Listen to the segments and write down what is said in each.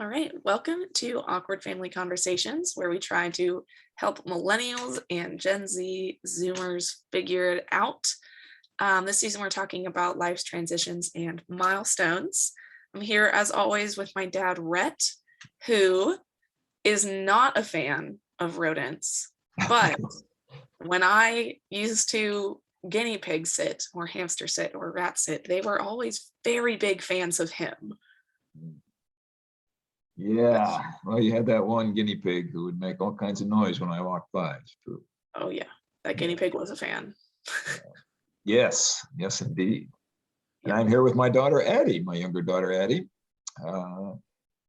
All right, welcome to Awkward Family Conversations, where we try to help millennials and Gen Z Zoomers figure it out. This season, we're talking about life's transitions and milestones. I'm here, as always, with my dad, Rhett, who is not a fan of rodents. But when I used to guinea pig sit or hamster sit or rat sit, they were always very big fans of him. Yeah, well, you had that one guinea pig who would make all kinds of noise when I walked by. It's true. Oh yeah, that guinea pig was a fan. Yes, yes, indeed. And Yeah. I'm here with my daughter, Addie, my younger daughter, Addie.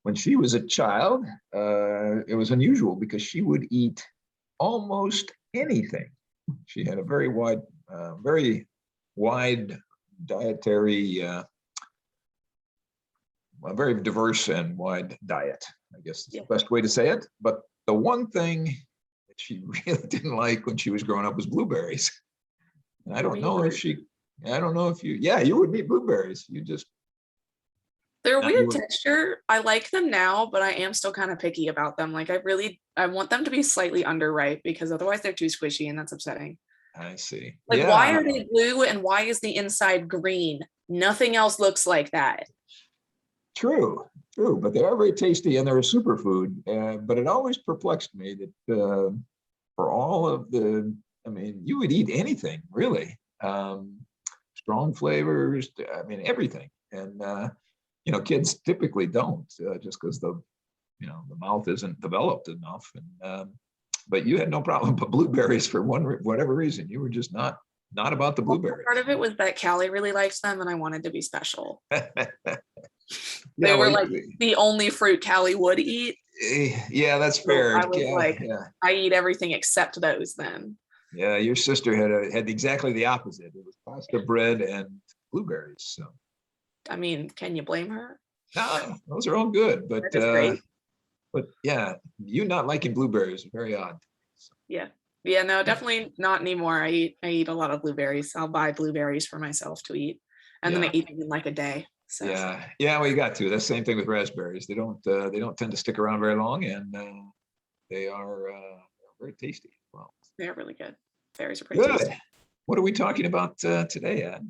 When she was a child, it was unusual because she would eat almost anything. She had a very wide dietary, a very diverse and wide diet, I guess is the best way to say it. But the one thing that she really didn't like when she was growing up was blueberries. And I don't know if you, yeah, you would eat blueberries. They're a weird texture. I like them now, but I am still kind of picky about them. Like I want them to be slightly underripe because otherwise they're too squishy and that's upsetting. I see. Like, yeah. Why are they blue and why is the inside green? Nothing else looks like that. True, but they are very tasty and they're a superfood. But it always perplexed me that for all of you would eat anything really. Strong flavors, everything. And kids typically don't just because the mouth isn't developed enough. And but you had no problem with blueberries for whatever reason. You were just not about the blueberries. Part of it was that Callie really liked them and I wanted to be special. They were like the only fruit Callie would eat. Yeah, that's fair. So I was I eat everything except those then. Yeah, your sister had exactly the opposite. It was pasta, bread, and blueberries. So, can you blame her? No, those are all good. But yeah, you not liking blueberries is very odd. So. Yeah, no, definitely not anymore. I eat a lot of blueberries. I'll buy blueberries for myself to eat, and then I eat them in like a day. So. Yeah. Well, you got to. That's the same thing with raspberries. They don't tend to stick around very long, and they are very tasty. Well, they're really good. Berries are pretty good. Tasty. What are we talking about today, Ed?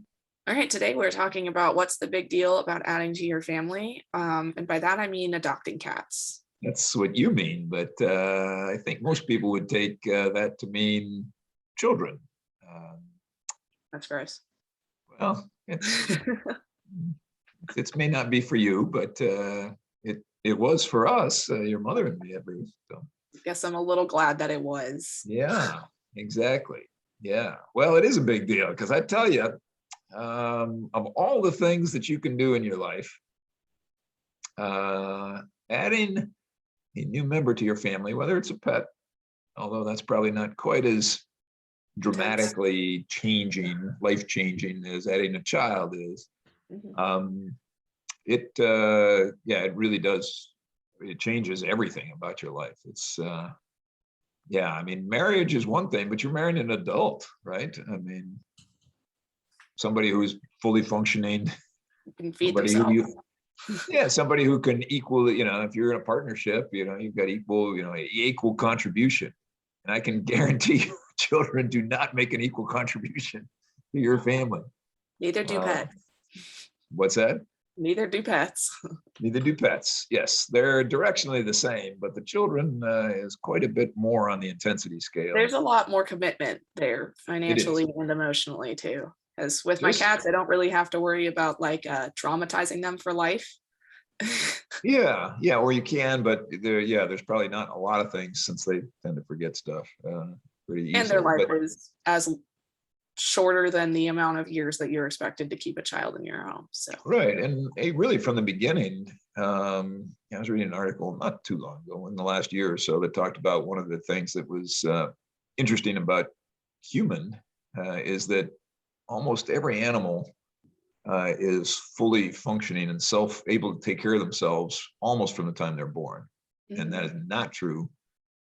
All right, today we're talking about what's the big deal about adding to your family, and by that I mean adopting cats. That's what you mean, but I think most people would take that to mean children. That's gross. Well, it may not be for you, but it was for us, your mother and me at least. So. Guess I'm a little glad that it was. Yeah, exactly. Yeah. Well, it is a big deal because I tell you, of all the things that you can do in your life, adding a new member to your family, whether it's a pet, although that's probably not quite as dramatically life-changing as adding a child is. Mm-hmm. It really does. It changes everything about your life. It's marriage is one thing, but you're marrying an adult, right? Somebody who's fully functioning, can feed themselves. Somebody who can equally, if you're in a partnership, you've got equal contribution. And I can guarantee you, children do not make an equal contribution to your family. Neither do pets. What's that? Neither do pets. Neither do pets. Yes, they're directionally the same, but the children is quite a bit more on the intensity scale. There's a lot more commitment there, financially and emotionally too. As with my cats, I don't really have to worry about traumatizing them for life. yeah, or you can, but there's probably not a lot of things since they tend to forget stuff pretty easily. And their life is as shorter than the amount of years that you're expected to keep a child in your home. So right, and really from the beginning, I was reading an article not too long ago, in the last year or so, that talked about one of the things that was interesting about human is that almost every animal is fully functioning and able to take care of themselves almost from the time they're born. Mm-hmm. And that is not true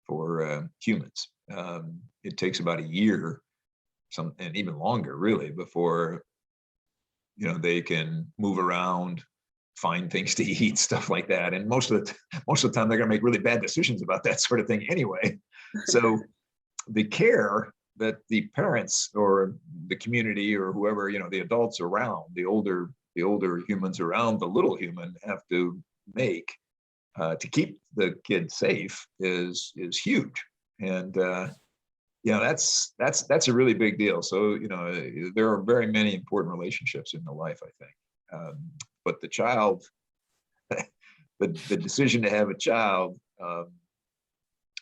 for humans. It takes about a year, and even longer really, before they can move around, find things to eat, stuff like that. And most of the time, they're going to make really bad decisions about that sort of thing anyway. So the care that the parents or the community or whoever, the adults around, the older humans around the little human have to make to keep the kid safe is huge. And that's a really big deal. So there are very many important relationships in the life, I think. But the child, the decision to have a child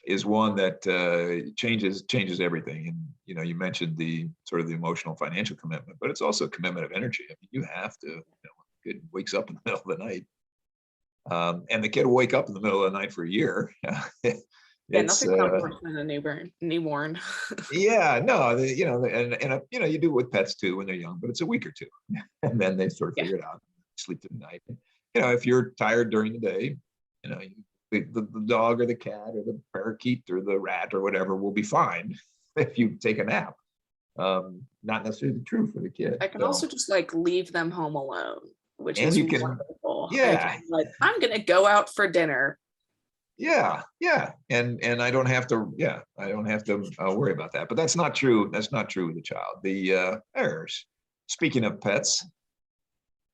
is one that changes everything. And you mentioned the sort of the emotional, financial commitment, but it's also a commitment of energy. I mean, you have to. Kid wakes up in the middle of the night, and the kid will wake up in the middle of the night for a year. Yeah, nothing worse than a newborn. Yeah, no, and you do it with pets too when they're young, but it's a week or two, and then they sort of figure it out, sleep through the night. If you're tired during the day, the dog or the cat or the parakeet or the rat or whatever will be fine if you take a nap. Not necessarily true for the kid. I can also just leave them home alone, which and is you can, wonderful. yeah, I'm gonna go out for dinner. Yeah, and I don't have to. Yeah, I don't have to worry about that. But that's not true. That's not true with the child. The errors. Speaking of pets,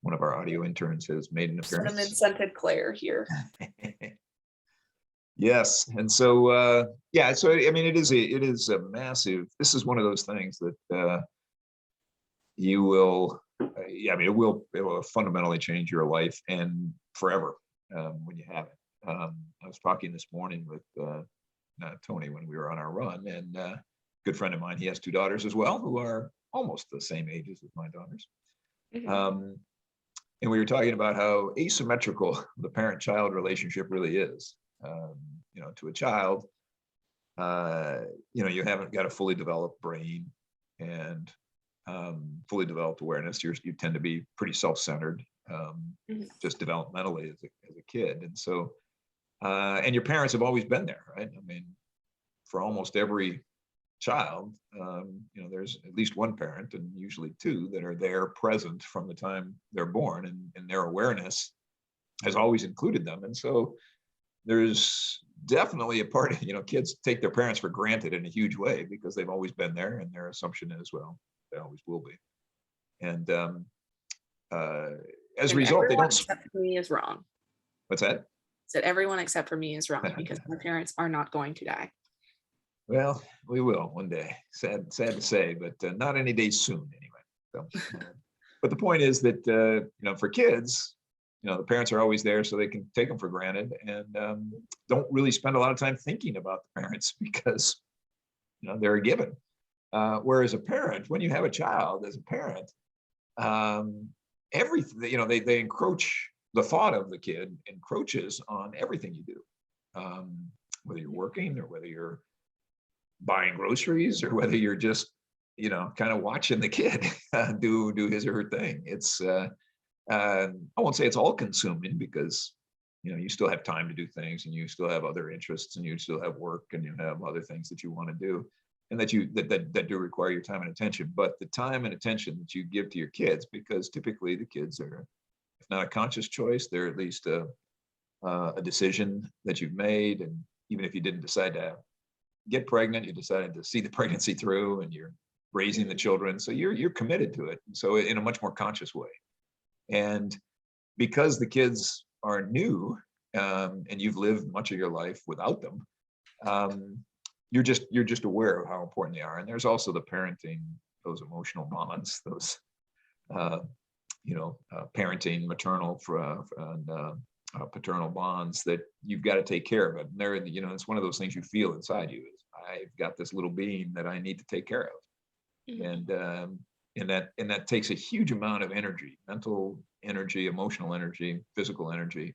one of our audio interns has made an appearance. Cinnamon scented Claire here. Yes, and so so I mean, it is a massive. This is one of those things that you will. I mean, it will fundamentally change your life and forever when you have it. I was talking this morning with Tony when we were on our run, and a good friend of mine, he has two daughters as well, who are almost the same ages as my daughters. Mm-hmm. And we were talking about how asymmetrical the parent-child relationship really is. To a child, you haven't got a fully developed brain and fully developed awareness. You tend to be pretty self-centered, just developmentally as a kid, and so. And your parents have always been there, right? I mean, for almost every child, there's at least one parent and usually two that are there present from the time they're born, and their awareness has always included them. And so there's definitely a part of, kids take their parents for granted in a huge way because they've always been there, and their assumption is, well, they always will be. And as a result, they don't. Except for me is wrong. What's that? That everyone except for me is wrong because my parents are not going to die. Well, we will one day. Sad to say, but not any day soon anyway. So, but the point is that for kids, the parents are always there, so they can take them for granted and don't really spend a lot of time thinking about the parents because they're a given. Whereas a parent, when you have a child as a parent, everything they encroach. The thought of the kid encroaches on everything you do, whether you're working or whether you're buying groceries or whether you're just, kind of watching the kid do his or her thing. It's, I won't say it's all consuming because, you still have time to do things and you still have other interests and you still have work and you have other things that you want to do and that do require your time and attention. But the time and attention that you give to your kids, because typically the kids are, if not a conscious choice, they're at least a decision that you've made. And even if you didn't decide to get pregnant, you decided to see the pregnancy through and you're raising the children. So you're committed to it. So in a much more conscious way. And because the kids are new and you've lived much of your life without them, you're just aware of how important they are. And there's also the parenting, those emotional bonds, those parenting, maternal and paternal bonds that you've got to take care of it. And they're, it's one of those things you feel inside you is I've got this little being that I need to take care of. Mm-hmm. And that takes a huge amount of energy, mental energy, emotional energy, physical energy.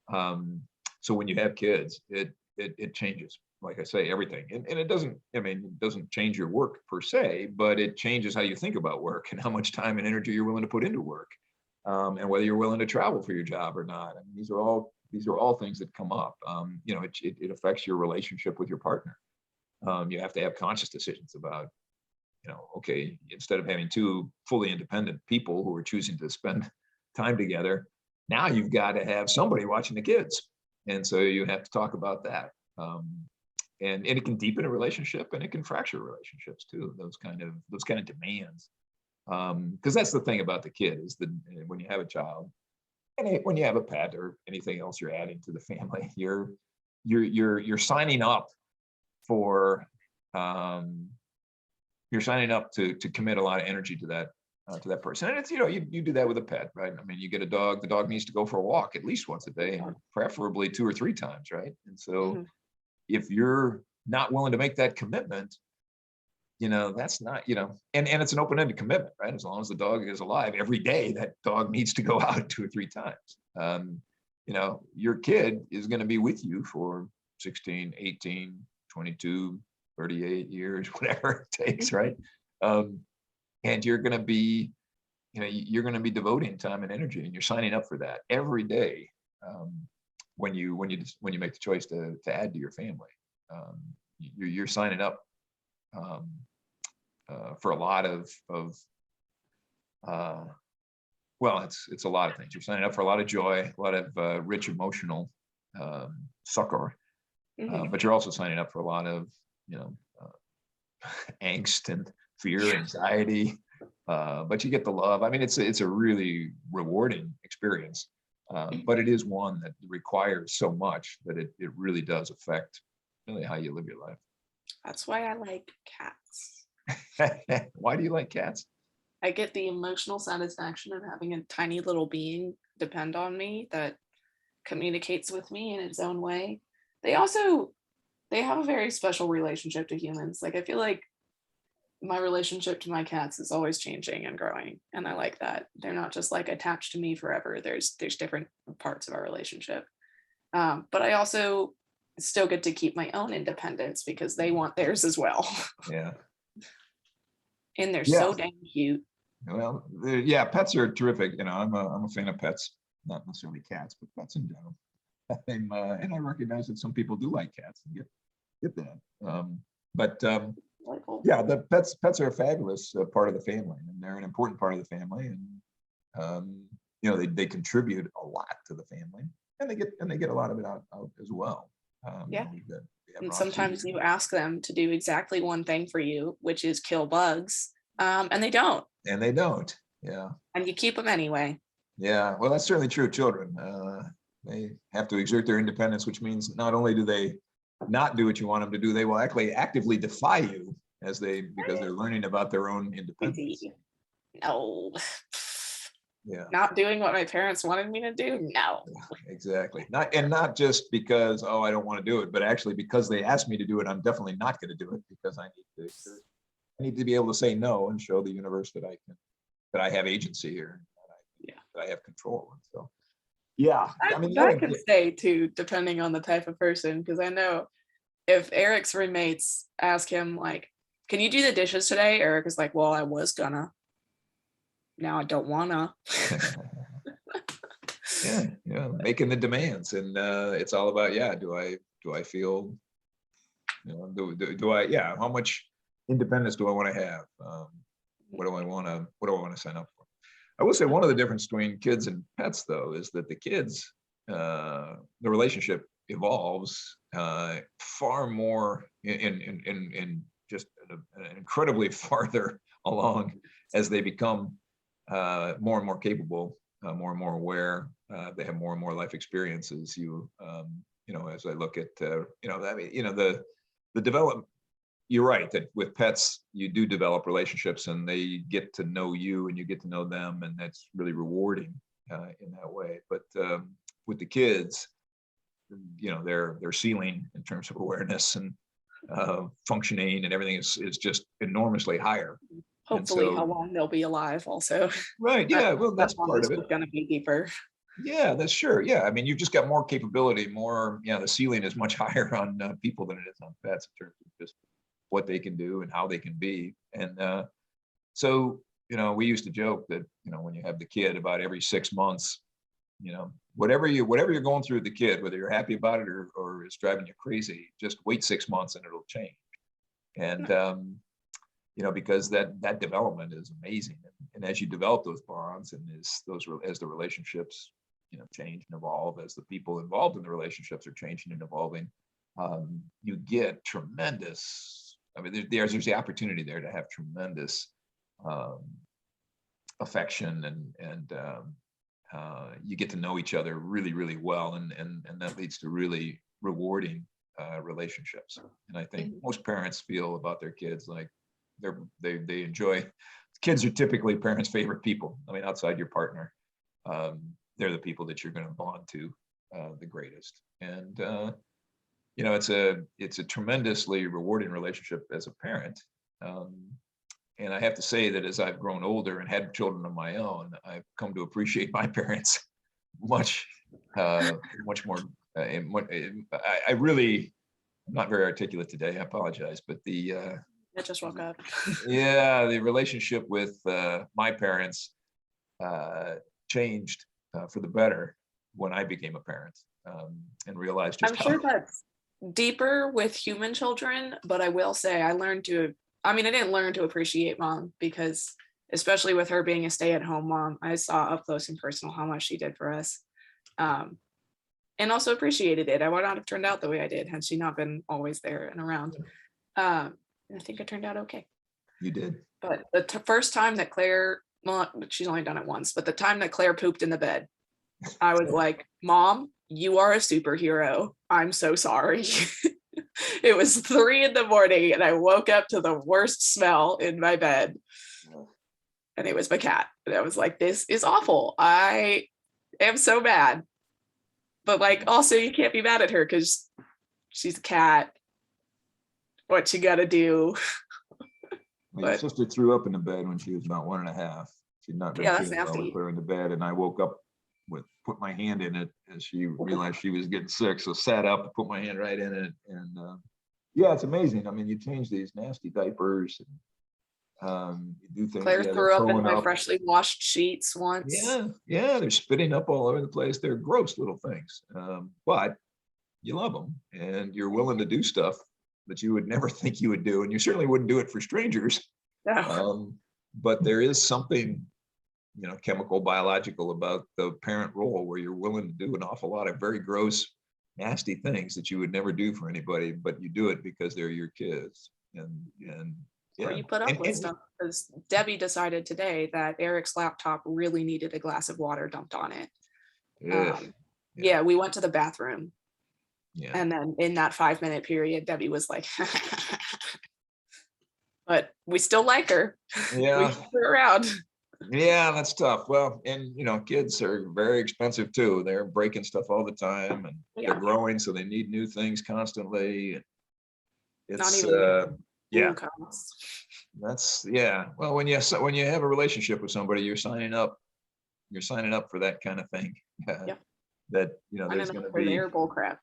So when you have kids, it changes, like I say, everything. And it doesn't change your work per se, but it changes how you think about work and how much time and energy you're willing to put into work, and whether you're willing to travel for your job or not. I mean, these are all things that come up. It affects your relationship with your partner. You have to have conscious decisions about, okay, instead of having two fully independent people who are choosing to spend time together, now you've got to have somebody watching the kids. And so you have to talk about that. And it can deepen a relationship and it can fracture relationships too, those kind of demands. Because that's the thing about the kid is that when you have a child and when you have a pet or anything else you're adding to the family, you're signing up for you're signing up to commit a lot of energy to that person. And it's, you do that with a pet, right? I mean, you get a dog, the dog needs to go for a walk at least once a day, and preferably 2 or 3 times, right? And so if you're not willing to make that commitment, that's not, and it's an open-ended commitment, right? As long as the dog is alive, every day that dog needs to go out 2 or 3 times. Your kid is going to be with you for 16, 18, 22, 38 years, whatever it takes, right? And you're going to be, devoting time and energy, and you're signing up for that every day. When you make the choice to add to your family, you're signing up for a lot of well, it's a lot of things. You're signing up for a lot of joy, a lot of rich emotional succor, but you're also signing up for a lot of angst and fear, anxiety. But you get the love. I mean, it's a really rewarding experience. But it is one that requires so much that it really does affect really how you live your life. That's why I like cats. Why do you like cats? I get the emotional satisfaction of having a tiny little being depend on me that communicates with me in its own way. They have a very special relationship to humans. Like, I feel like my relationship to my cats is always changing and growing, and I like that. They're not just like attached to me forever. There's different parts of our relationship, but I also still get to keep my own independence because they want theirs as well. Yeah. And they're so dang cute. Well, pets are terrific. I'm a fan of pets, not necessarily cats, but pets in general. And I recognize that some people do like cats and get that. The pets are a fabulous part of the family, and they're an important part of the family, and they contribute a lot to the family, and they get a lot of it out as well. And sometimes you ask them to do exactly one thing for you, which is kill bugs, and they don't. And they don't. Yeah. And you keep them anyway. Yeah. Well, that's certainly true of children. They have to exert their independence, which means not only do they not do what you want them to do, they will actually actively defy you because they're learning about their own independence. No. Yeah. Not doing what my parents wanted me to do. No. Exactly. Not just because, I don't want to do it, but actually because they asked me to do it, I'm definitely not going to do it because I need to be able to say no and show the universe that I have agency here, that I have control. And so, yeah. That could stay too, depending on the type of person, because I know if Eric's roommates ask him like, "Can you do the dishes today?" Eric is like, "Well, I was gonna. Now I don't wanna." Yeah, making the demands, and it's all about do I feel, do I how much independence do I want to have? What do I want to sign up for? I will say one of the differences between kids and pets, though, is that the kids, the relationship evolves far more in just an incredibly farther along as they become more and more capable, more and more aware. They have more and more life experiences. As I look at, the development. You're right that with pets, you do develop relationships and they get to know you and you get to know them. And that's really rewarding in that way. But with the kids, their ceiling in terms of awareness and functioning and everything is just enormously higher. Hopefully how long they'll be alive also. Right. Yeah. Well, that's part of it. It's going to be deeper. Yeah, that's sure. Yeah. I mean, you've just got more capability, the ceiling is much higher on people than it is on pets in terms of just what they can do and how they can be. And so, we used to joke that, when you have the kid about every 6 months, whatever you're going through with the kid, whether you're happy about it or it's driving you crazy, just wait 6 months and it'll change. And, because that development is amazing. And as you develop those bonds and as the relationships change and evolve as the people involved in the relationships are changing and evolving. You get tremendous, I mean, there's the opportunity there to have tremendous affection, and you get to know each other really, really well, and that leads to really rewarding relationships. And I think most parents feel about their kids like they enjoy. Kids are typically parents' favorite people. I mean, outside your partner, they're the people that you're going to bond to the greatest. And it's a tremendously rewarding relationship as a parent. And I have to say that as I've grown older and had children of my own, I've come to appreciate my parents much more. I really, I'm not very articulate today. I apologize, but I just woke up. the relationship with my parents changed for the better when I became a parent, and realized just I'm sure that's deeper with human children, but I will say I didn't learn to appreciate mom, because especially with her being a stay-at-home mom, I saw up close and personal how much she did for us, and also appreciated it. I would not have turned out the way I did had she not been always there and around. I think it turned out okay. You did. But the first time that Claire, well, she's only done it once, but the time that Claire pooped in the bed, I was like, Mom, you are a superhero. I'm so sorry. It was 3 a.m. and I woke up to the worst smell in my bed. And it was my cat. And I was like, this is awful. I am so mad. But like, also you can't be mad at her because she's a cat. What you gotta do. My sister threw up in the bed when she was about 1.5. She'd not been feeling well. We put her in the bed, and I woke up put my hand in it as she realized she was getting sick. So sat up and put my hand right in it, and it's amazing. I mean, you change these nasty diapers, and you do things. Claire threw up in my freshly washed sheets once. Yeah, they're spitting up all over the place. They're gross little things, but you love them, and you're willing to do stuff that you would never think you would do, and you certainly wouldn't do it for strangers. No. But there is something, chemical, biological about the parent role where you're willing to do an awful lot of very gross, nasty things that you would never do for anybody, but you do it because they're your kids. And Or you put up with stuff, because Debbie decided today that Eric's laptop really needed a glass of water dumped on it. We went to the bathroom. Yeah. And then in that 5-minute period, Debbie was like, but we still like her. Yeah. We keep her around. Yeah, that's tough. Well, and kids are very expensive too. They're breaking stuff all the time, and they're growing, so they need new things constantly. It's not even that's Well, when you have a relationship with somebody, you're signing up for that kind of thing. That there's going to be their bull crap.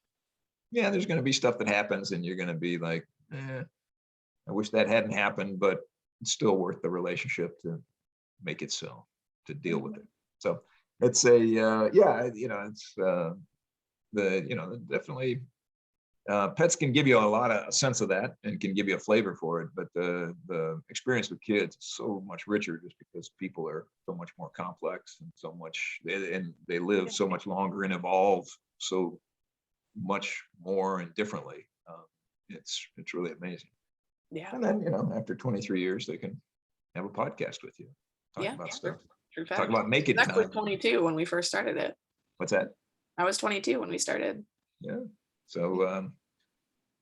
Yeah, there's going to be stuff that happens, and you're going to be like, I wish that hadn't happened, but it's still worth the relationship to make it so, to deal with it. So it's definitely pets can give you a sense of that and can give you a flavor for it, but the experience with kids is so much richer just because people are so much more complex and they live so much longer and evolve so much more and differently. It's really amazing. Yeah. And then after 23 years they can have a podcast with you, talk about stuff. Talk about naked time. I was 22 when we first started it. What's that? I was 22 when we started. Yeah. So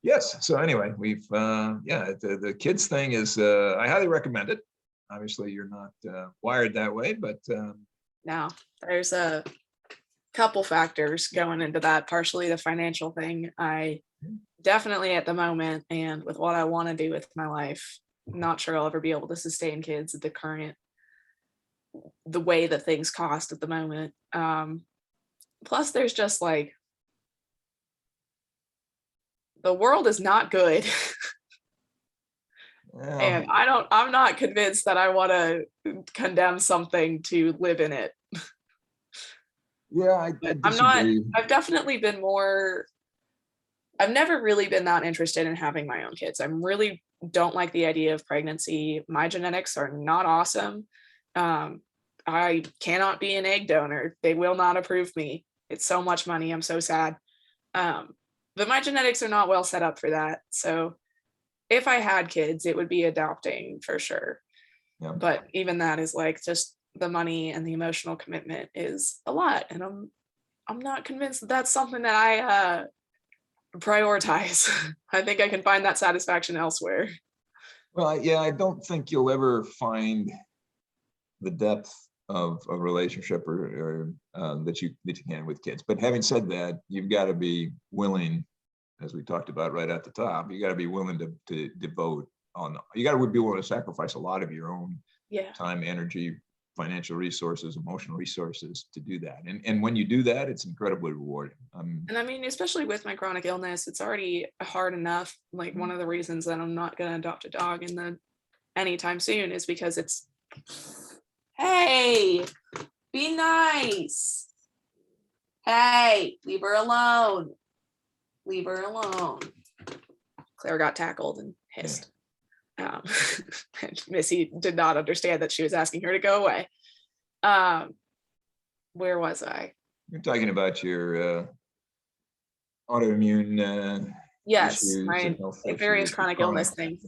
yes. So anyway, we've the kids thing is I highly recommend it. Obviously you're not wired that way, but no, there's a couple factors going into that. Partially the financial thing. I definitely at the moment, and with what I want to do with my life, not sure I'll ever be able to sustain kids at the way that things cost at the moment. Plus there's just like, the world is not good. And I'm not convinced that I want to condemn something to live in it. Yeah, I've definitely been I've never really been that interested in having my own kids. I really don't like the idea of pregnancy. My genetics are not awesome. I cannot be an egg donor. They will not approve me. It's so much money. I'm so sad. But my genetics are not well set up for that. So if I had kids, it would be adopting for sure. Yeah. But even that is like just the money and the emotional commitment is a lot. And I'm not convinced that that's something that I prioritize. I think I can find that satisfaction elsewhere. Well, yeah, I don't think you'll ever find the depth of a relationship or that you can with kids. But having said that, you've got to be willing, as we talked about right at the top, you got to be willing to devote on. You got to be willing to sacrifice a lot of your own time, energy, financial resources, emotional resources to do that. And when you do that, it's incredibly rewarding. And I mean, especially with my chronic illness, it's already hard enough. Like one of the reasons that I'm not going to adopt a dog anytime soon is because it's, hey, be nice. Hey, leave her alone. Leave her alone. Claire got tackled and hissed. And Missy did not understand that she was asking her to go away. Where was I? You're talking about your autoimmune yes, issues my and various chronic illness things.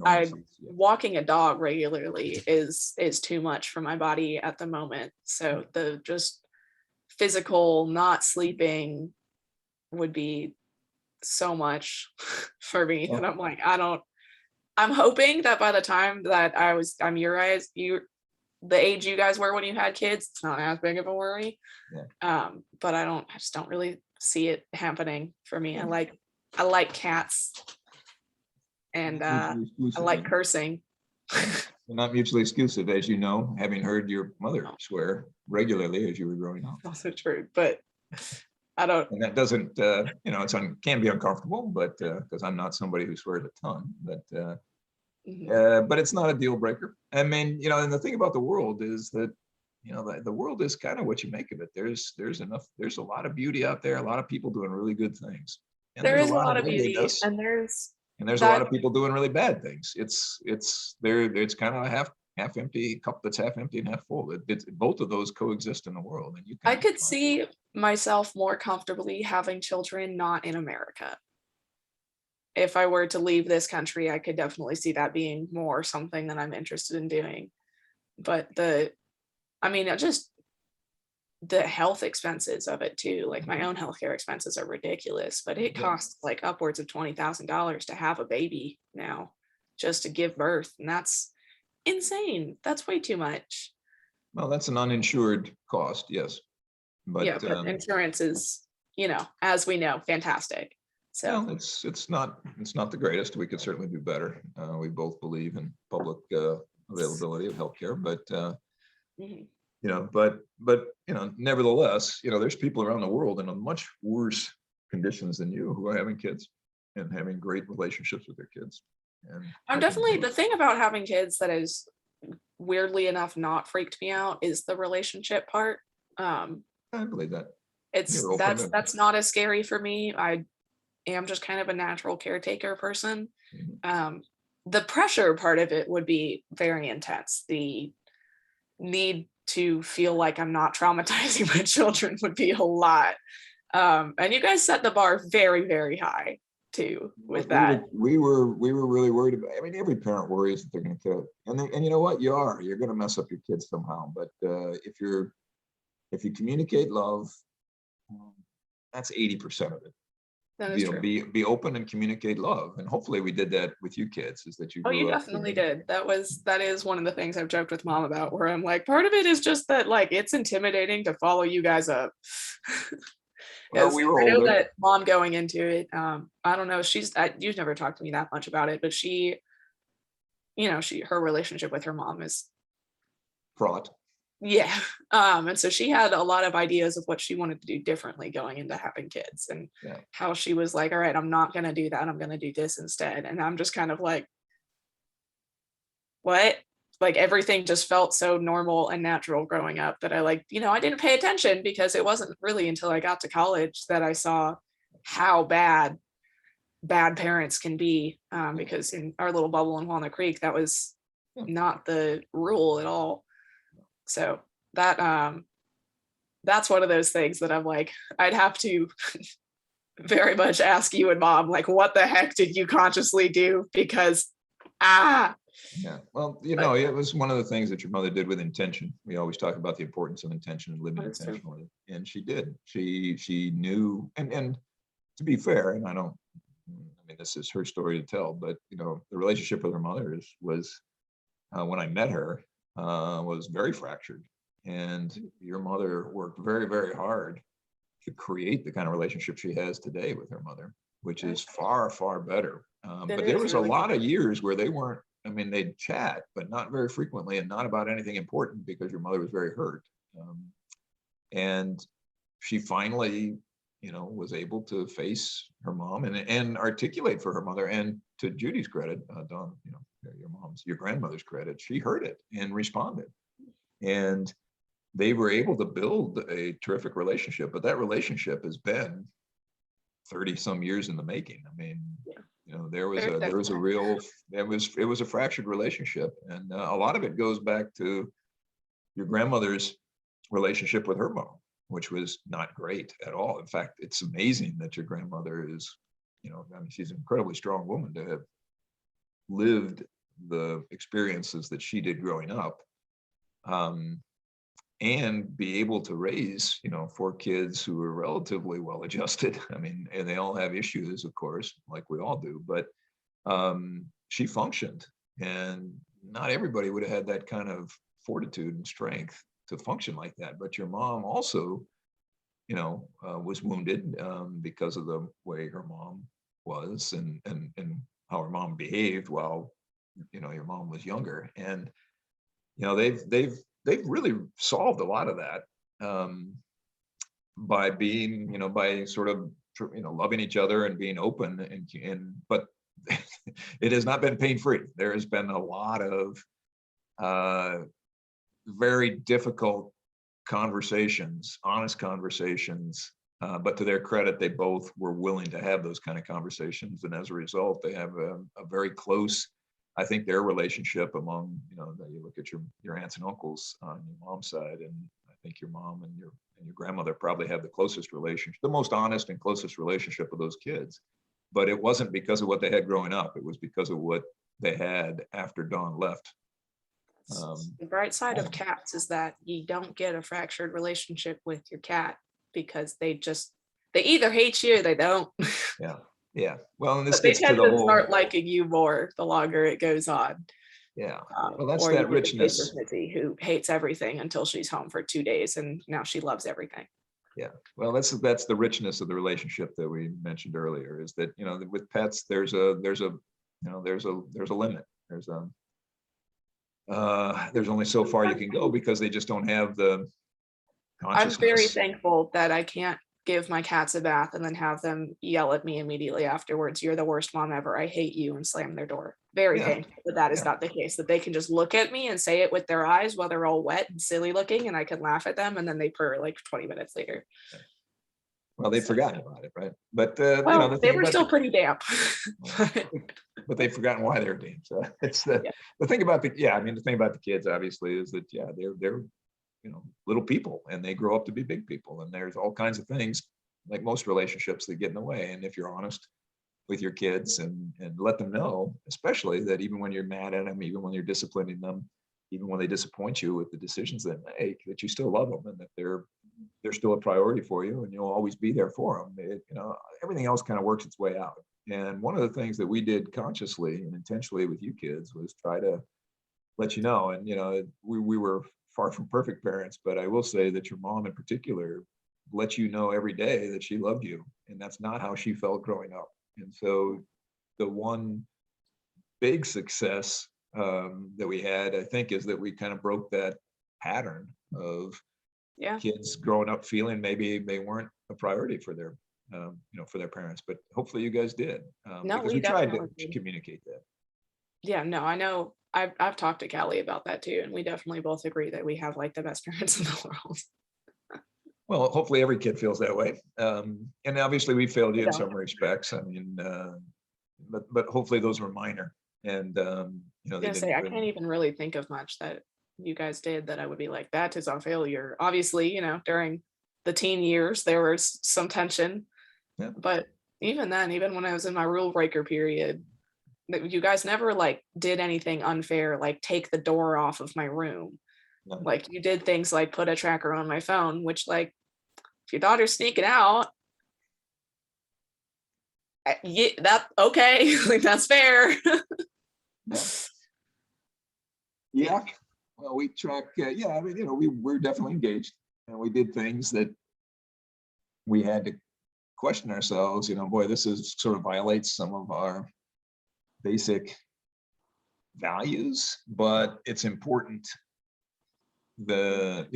Walking a dog regularly is too much for my body at the moment. So the just physical not sleeping would be so much for me that I'm like, I'm hoping that by the time that I'm your age, the age you guys were when you had kids, it's not as big of a worry. But I just don't really see it happening for me. I like cats and I like cursing. They're not mutually exclusive, as you know, having heard your mother swear regularly as you were growing up. Also true, but I don't. And that doesn't, can be uncomfortable, but because I'm not somebody who swears a ton, but it's not a deal breaker. I mean, and the thing about the world is that, the world is kind of what you make of it. There's a lot of beauty out there, a lot of people doing really good things. And there is a lot of beauty, and there's a lot of people doing really bad things. It's kind of a half empty cup that's half empty and half full. It's both of those coexist in the world, and I could see myself more comfortably having children not in America. If I were to leave this country, I could definitely see that being more something that I'm interested in doing. But just the health expenses of it too, like my own healthcare expenses are ridiculous, but it costs like upwards of $20,000 to have a baby now, just to give birth. And that's insane. That's way too much. Well, that's an uninsured cost, yes. But insurance is, as we know, fantastic. So it's not the greatest. We could certainly do better. We both believe in public availability of healthcare, but nevertheless, there's people around the world in a much worse conditions than you who are having kids and having great relationships with their kids. And I'm definitely, the thing about having kids that is weirdly enough not freaked me out is the relationship part. I believe that. That's not as scary for me. I am just kind of a natural caretaker person. The pressure part of it would be very intense. The need to feel like I'm not traumatizing my children would be a lot. And you guys set the bar very, very high too with that. We were really worried about, every parent worries that they're going to kill it. And you know what? You're going to mess up your kids somehow. But if you communicate love, that's 80% of it. That is true. Be open and communicate love, and hopefully we did that with you kids. Is that you? You definitely did. That is one of the things I've joked with Mom about, where I'm like, part of it is just that like it's intimidating to follow you guys up. Well, we were older. I know that Mom going into it. I don't know. You've never talked to me that much about it, but her relationship with her mom is fraught. Yeah. And so she had a lot of ideas of what she wanted to do differently going into having kids, and how she was like, all right, I'm not going to do that. I'm going to do this instead. And I'm just kind of like, what? Like everything just felt so normal and natural growing up that I didn't pay attention, because it wasn't really until I got to college that I saw how bad parents can be. Because in our little bubble in Walnut Creek, that was not the rule at all. So that that's one of those things that I'm like, I'd have to very much ask you and mom, like, what the heck did you consciously do? Because ah, Yeah, well, but it was one of the things that your mother did with intention. We always talk about the importance of intention and living that's true. intentionally, and she did. She knew, and to be fair, and I mean, this is her story to tell, but the relationship with her mother was when I met her was very fractured, and your mother worked very, very hard to create the kind of relationship she has today with her mother, which is far, far better. It But there is was a really lot of years where they weren't, I mean, they'd chat, but not very frequently and not about anything important because your mother was very hurt. And she finally, was able to face her mom and articulate for her mother. And to Judy's credit, Dawn, your grandmother's credit, she heard it and responded. And they were able to build a terrific relationship, but that relationship has been 30 some years in the making. I mean, there was very a definitely. real, it was a fractured relationship. And a lot of it goes back to your grandmother's relationship with her mom, which was not great at all. In fact, it's amazing that your grandmother is, I mean, she's an incredibly strong woman to have lived the experiences that she did growing up. And be able to raise, 4 kids who are relatively well adjusted. I mean, and they all have issues, of course, like we all do, but she functioned, and not everybody would have had that kind of fortitude and strength to function like that. But your mom also, was wounded because of the way her mom was and how her mom behaved while, your mom was younger. And, they've really solved a lot of that by being, by sort of, loving each other and being open but it has not been pain-free. There has been a lot of very difficult conversations, honest conversations. But to their credit, they both were willing to have those kind of conversations. And as a result, they have a very close, I think, their relationship among, you look at your aunts and uncles on your mom's side, and I think your mom and your grandmother probably have the closest relationship, the most honest and closest relationship with those kids. But it wasn't because of what they had growing up. It was because of what they had after Dawn left. The bright side of Home. cats is that you don't get a fractured relationship with your cat because they either hate you or they don't. Yeah. Yeah. Well, and this But they gets to tend the to whole, start liking you more the longer it goes on. yeah. Well, that's Or you that get the case of richness. Missy, who hates everything until she's home for 2 days, and now she loves everything. Yeah. Well, that's the richness of the relationship that we mentioned earlier, is that, with pets, there's a limit. There's only so far you can go because they just don't have the I'm very consciousness. thankful that I can't give my cats a bath and then have them yell at me immediately afterwards. You're the worst mom ever. I hate you, and slam their door. Very Yeah. thankful that that is Yeah. not the case, that they can just look at me and say it with their eyes while they're all wet and silly looking, and I can laugh at them, and then they purr like 20 minutes later. Well, they've So, forgotten about it, right? But well, the they thing were about still pretty damp. but they've forgotten why they're deemed. So it's Yeah. the thing about I mean, the thing about the kids, obviously, is that they're little people, and they grow up to be big people, and there's all kinds of things, like most relationships, that get in the way. And if you're honest with your kids and let them know, especially, that even when you're mad at them, even when you're disciplining them, even when they disappoint you with the decisions they make, that you still love them and that they're still a priority for you, and you'll always be there for them. Everything else kind of works its way out. And one of the things that we did consciously and intentionally with you kids was try to let you know. And we were far from perfect parents, but I will say that your mom in particular let you know every day that she loved you, and that's not how she felt growing up. And so the one big success that we had, I think, is that we kind of broke that pattern of Yeah. kids growing up feeling maybe they weren't a priority for their for their parents. But hopefully you guys did, No, because we we tried to definitely did. communicate that. Yeah, no, I know. I've talked to Callie about that too, and we definitely both agree that we have like the best parents in the world. Well, hopefully every kid feels that way. And obviously we failed you We in don't. some respects. I mean, but hopefully those were minor, and I was they gonna say, didn't I really. can't even really think of much that you guys did that I would be like, that is a failure. Obviously, during the teen years, there was some tension, Yeah. but even then, even when I was in my rule breaker period, that you guys never like did anything unfair, like take the door off of my room. No. Like you did things like put a tracker on my phone, which like if your daughter's sneaking out, yeah, that okay, like that's fair. Yeah. Yeah. Well, we track. Yeah, I mean, we're definitely engaged, and we did things that we had to question ourselves. Boy, this is sort of violates some of our basic values, but it's important. The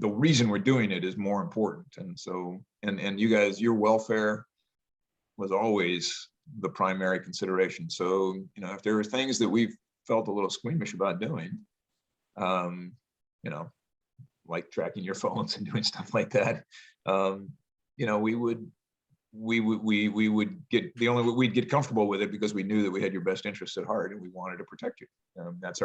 reason we're doing it is more important, and so and you guys, your welfare was always the primary consideration. So if there were things that we felt a little squeamish about doing, like tracking your phones and doing stuff like that, we'd get comfortable with it because we knew that we had your best interests at heart and we wanted to protect you. That's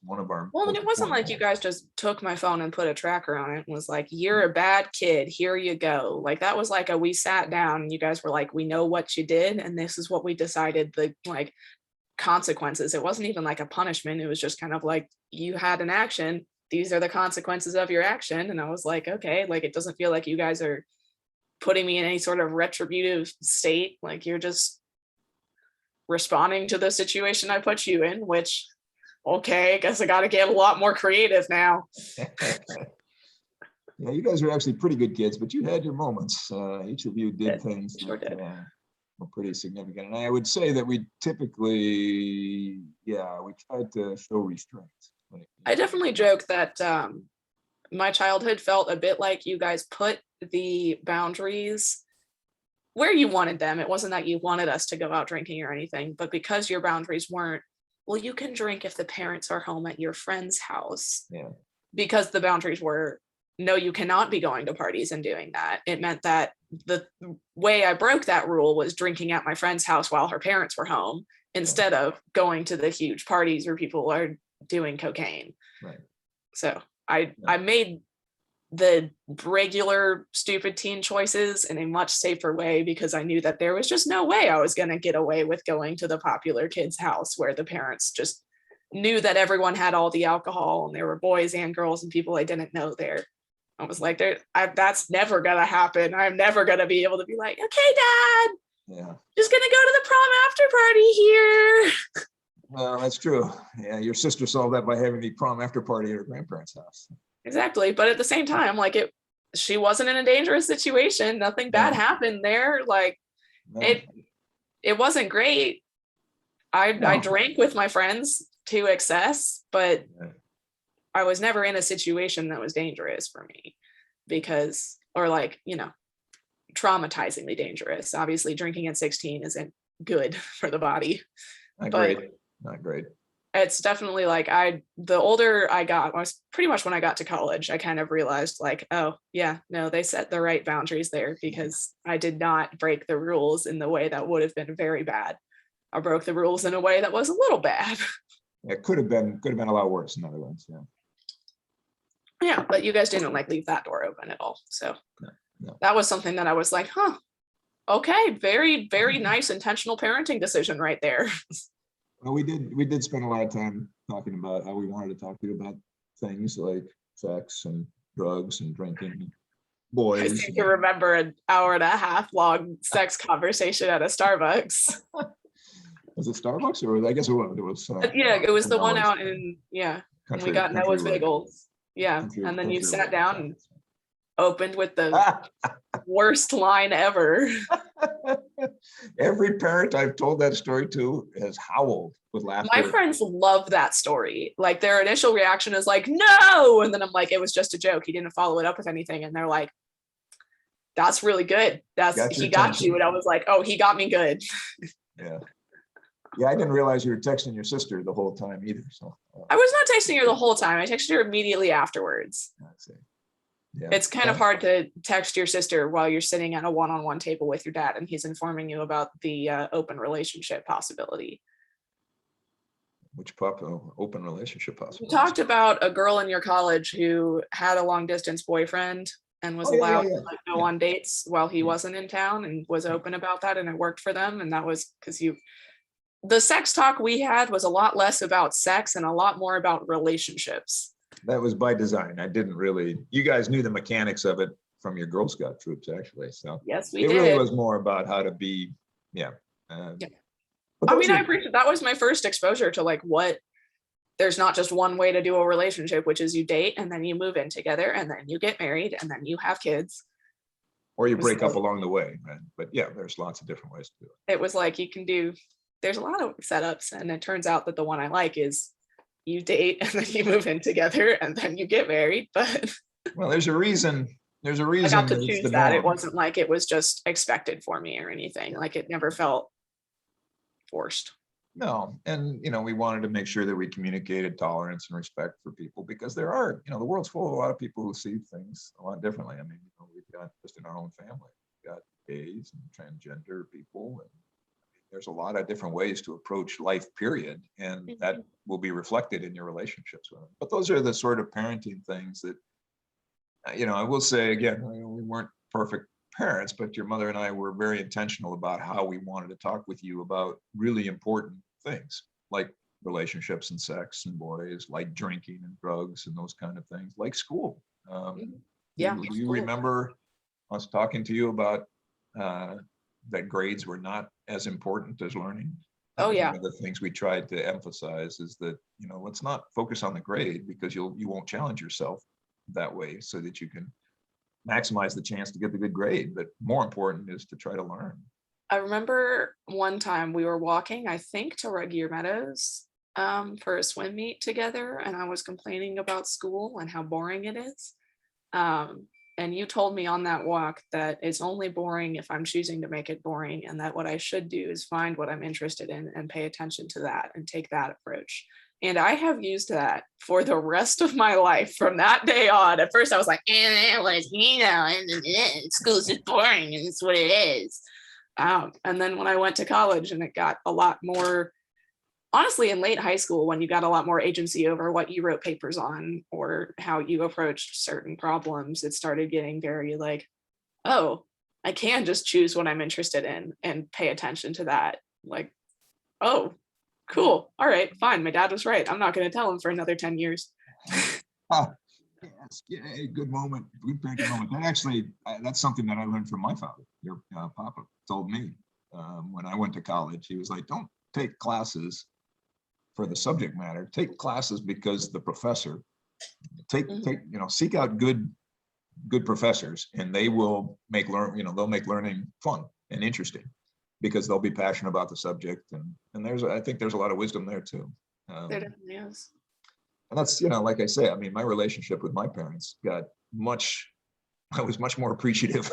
one of our. Well, and it wasn't like you guys just took my phone and put a tracker on it and was like, you're a bad kid, here you go. Like that was like we sat down and you guys were like, we know what you did and this is what we decided the like consequences. It wasn't even like a punishment. It was just kind of like, you had an action, these are the consequences of your action. And I was like, okay, like it doesn't feel like you guys are putting me in any sort of retributive state. Like you're just responding to the situation I put you in, which, okay, I guess I got to get a lot more creative now. Yeah, you guys are actually pretty good kids, but you had your moments. Each of you did things sure that did. Were pretty significant. And I would say that we typically, we tried to show restraint. I definitely joke that my childhood felt a bit like you guys put the boundaries where you wanted them. It wasn't that you wanted us to go out drinking or anything, but because your boundaries weren't, well, you can drink if the parents are home at your friend's house. Yeah. Because the boundaries were, no, you cannot be going to parties and doing that. It meant that the way I broke that rule was drinking at my friend's house while her parents were home instead of going to the huge parties where people are doing cocaine. Right. So I made the regular stupid teen choices in a much safer way because I knew that there was just no way I was going to get away with going to the popular kid's house where the parents just knew that everyone had all the alcohol and there were boys and girls and people I didn't know there. I was like, that's never going to happen. I'm never going to be able to be like, okay, Dad, just going to go to the prom after party here. Well, that's true. Yeah, your sister solved that by having the prom after party at her grandparents' house. Exactly. But at the same time, like she wasn't in a dangerous situation. Nothing bad happened there. Like it wasn't great. I drank with my friends to excess, but I was never in a situation that was dangerous for me because, or like, traumatizingly dangerous. Obviously drinking at 16 isn't good for the body. Not great. It's definitely like the older I got, was pretty much when I got to college, I kind of realized like, oh yeah, no, they set the right boundaries there because I did not break the rules in the way that would have been very bad. I broke the rules in a way that was a little bad. It could have been a lot worse in other words. Yeah, but you guys didn't like leave that door open at all. So no. That was something that I was like, okay, very, very nice intentional parenting decision right there. Well, we did spend a lot of time talking about how we wanted to talk to you about things like sex and drugs and drinking and boys. I seem to remember an hour and a half long sex conversation at a Starbucks. Was it Starbucks or I guess it was it was the one out in we got Noah's Bagels. Yeah, and then you sat down and opened with the worst line ever. Every parent I've told that story to has howled with laughter. My friends love that story. Like their initial reaction is like, no. And then I'm like, it was just a joke. He didn't follow it up with anything. And they're like, that's really good. He got you. And I was like, oh, he got me good. Yeah, I didn't realize you were texting your sister the whole time either. So I was not texting her the whole time. I texted her immediately afterwards. I see. Yeah. It's kind of hard to text your sister while you're sitting at a one-on-one table with your dad and he's informing you about the open relationship possibility. Which pup? Oh, open relationship We possibilities. talked about a girl in your college who had a long distance boyfriend and was Oh, yeah, allowed yeah, to yeah. like, go Yeah. on dates while he Yeah. wasn't in town, and was Yeah. open about that, and it worked for them. And that was because the sex talk we had was a lot less about sex and a lot more about relationships. That was by design. I didn't really, you guys knew the mechanics of it from your Girl Scout troops, actually. So Yes, we it really did. was more about how to be, yeah. Yeah. But I those mean, I are, appreciate that was my first exposure to like what there's not just one way to do a relationship, which is you date and then you move in together and then you get married and then you have kids. or you It was break up like, along the way, right? But yeah, there's lots of different ways to do it. it was like you can do, there's a lot of setups, and it turns out that the one I like is you date and then you move in together and then you get married. But Well, there's a reason. There's a I got reason to that it's the choose that. It norm. wasn't like it was just expected for me or anything. Like it never felt forced. No, and we wanted to make sure that we communicated tolerance and respect for people, because there are, the world's full of a lot of people who see things a lot differently. I mean, we've got just in our own family, we've got gays and transgender people, and there's a lot of different ways to approach life, period, and that will be reflected in your relationships with them. But those are the sort of parenting things that, I will say again, we weren't perfect parents, but your mother and I were very intentional about how we wanted to talk with you about really important things like relationships and sex and boys, like drinking and drugs and those kind of things, like school. Yeah. Do you remember us talking to you about that grades were not as important as learning? Oh yeah. One of the things we tried to emphasize is that, let's not focus on the grade, because you won't challenge yourself that way, so that you can maximize the chance to get the good grade. But more important is to try to learn. I remember one time we were walking, I think, to Red Gear Meadows for a swim meet together, and I was complaining about school and how boring it is. And you told me on that walk that it's only boring if I'm choosing to make it boring, and that what I should do is find what I'm interested in and pay attention to that and take that approach. And I have used that for the rest of my life from that day on. At first I was like, school's just boring and it's what it is. And then when I went to college and it got a lot more, honestly, in late high school, when you got a lot more agency over what you wrote papers on or how you approached certain problems, it started getting very like, oh, I can just choose what I'm interested in and pay attention to that. Like, oh, cool. All right, fine. My dad was right. I'm not going to tell him for another 10 years. Yes, yay, good moment, good parenting moment. That actually, that's something that I learned from my father. Your papa told me when I went to college, he was like, don't take classes for the subject matter, take classes because the professor, seek out good professors, and they will make they'll make learning fun and interesting, because they'll be passionate about the subject. And I think there's a lot of wisdom there too. There definitely is. And that's, like I say, I mean, my relationship with my parents I was much more appreciative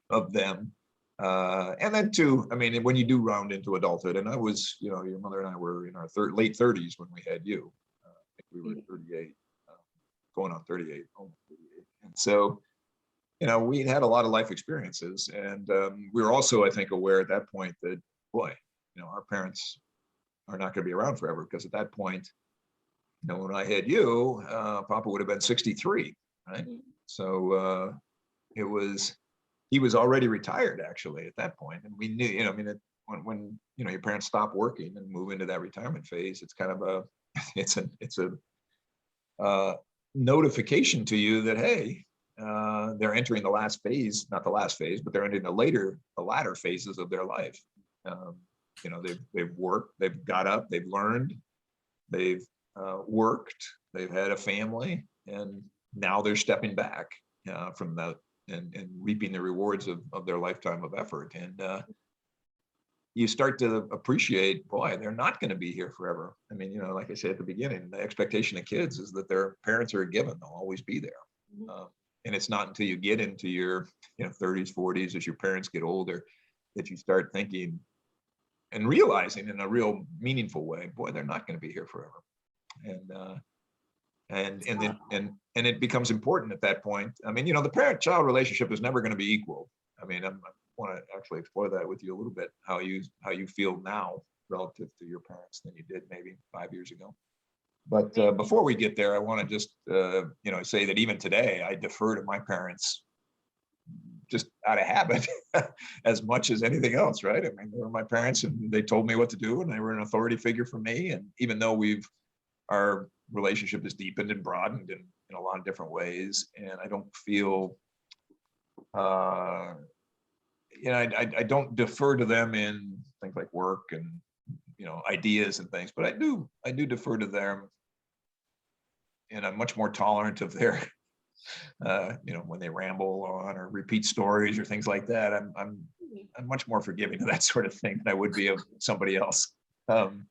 of them. And then too, I mean, when you do round into adulthood, and I was, your mother and I were in our late 30s when we had you. I think we were 38, going on 38, almost 38. And so, we had a lot of life experiences, and we were also, I think, aware at that point that, boy, our parents are not going to be around forever, because at that point, when I had you, Papa would have been 63, right? So he was already retired actually at that point, and we knew, when your parents stop working and move into that retirement phase, it's kind of it's a notification to you that, hey, they're entering the last phase, not the last phase, but they're entering the latter phases of their life. They've worked, they've got up, they've learned, they've worked, they've had a family, and now they're stepping back from that and reaping the rewards of their lifetime of effort. And you start to appreciate, boy, they're not going to be here forever. I mean, like I said at the beginning, the expectation of kids is that their parents are a given, they'll always be there. And it's not until you get into your 30s, 40s, as your parents get older, that you start thinking and realizing in a real meaningful way, boy, they're not going to be here forever. And it becomes important at that point. I mean, the parent-child relationship is never going to be equal. I mean, I want to actually explore that with you a little bit, how you feel now relative to your parents than you did maybe 5 years ago. But before we get there, I want to just say that even today I defer to my parents just out of habit as much as anything else, right? I mean, they were my parents and they told me what to do and they were an authority figure for me. And even though our relationship is deepened and broadened in a lot of different ways, and I don't feel, I don't defer to them in things like work and, ideas and things, but I do defer to them, and I'm much more tolerant of their when they ramble on or repeat stories or things like that. I'm much more forgiving of that sort of thing than I would be of somebody else. And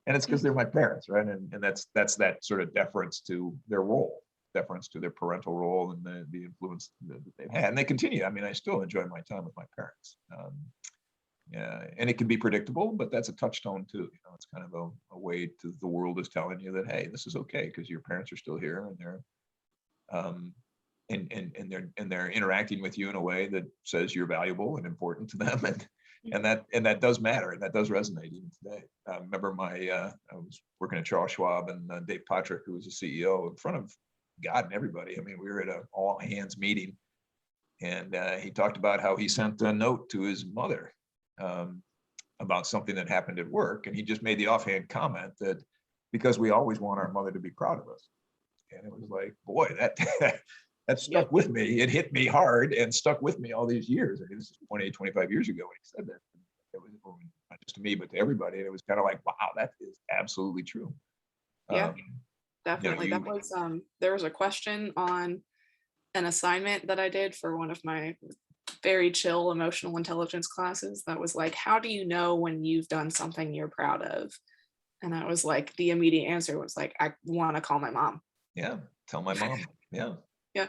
it's because they're my parents, right? And that's that sort of deference to their role, deference to their parental role and the influence that they've had. And they continue. I mean, I still enjoy my time with my parents. And it can be predictable, but that's a touchstone too. It's kind of a way to the world is telling you that, hey, this is okay because your parents are still here and they're and they're interacting with you in a way that says you're valuable and important to them, and that does matter, and that does resonate even today. I remember I was working at Charles Schwab, and Dave Patrick, who was the CEO, in front of God and everybody. I mean, we were at an all hands meeting, and he talked about how he sent a note to his mother about something that happened at work, and he just made the offhand comment that because we always want our mother to be proud of us. And it was like, boy, that stuck with me. It hit me hard and stuck with me all these years. I mean, this is 20, 25 years ago when he said that. It was not just to me, but to everybody. And it was kind of like, wow, that is absolutely true. Yeah, definitely. That was there was a question on an assignment that I did for one of my very chill emotional intelligence classes that was like, how do you know when you've done something you're proud of? And I was like, the immediate answer was like, I want to call my mom. Yeah, tell my mom. Yeah. Yeah.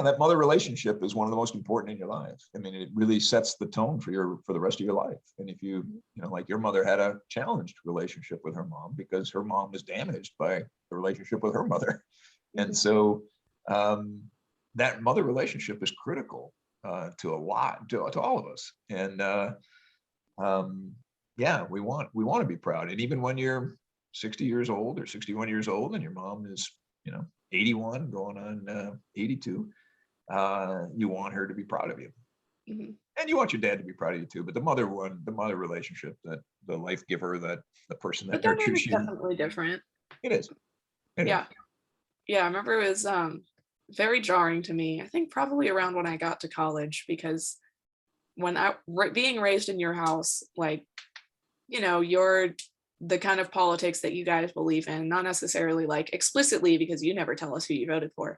That mother relationship is one of the most important in your life. I mean, it really sets the tone for the rest of your life. And if you like your mother had a challenged relationship with her mom because her mom was damaged by the relationship with her mother. And so that mother relationship is critical to all of us. And we want to be proud. And even when you're 60 years old or 61 years old and your mom is 81 going on 82, you want her to be proud of you. And you want your dad to be proud of you too. But the mother relationship, that the life giver, that the person that nurtures you, definitely different. It is. Yeah I remember it was very jarring to me, I think probably around when I got to college, because when being raised in your house, like, you're the kind of politics that you guys believe in, not necessarily like explicitly because you never tell us who you voted for,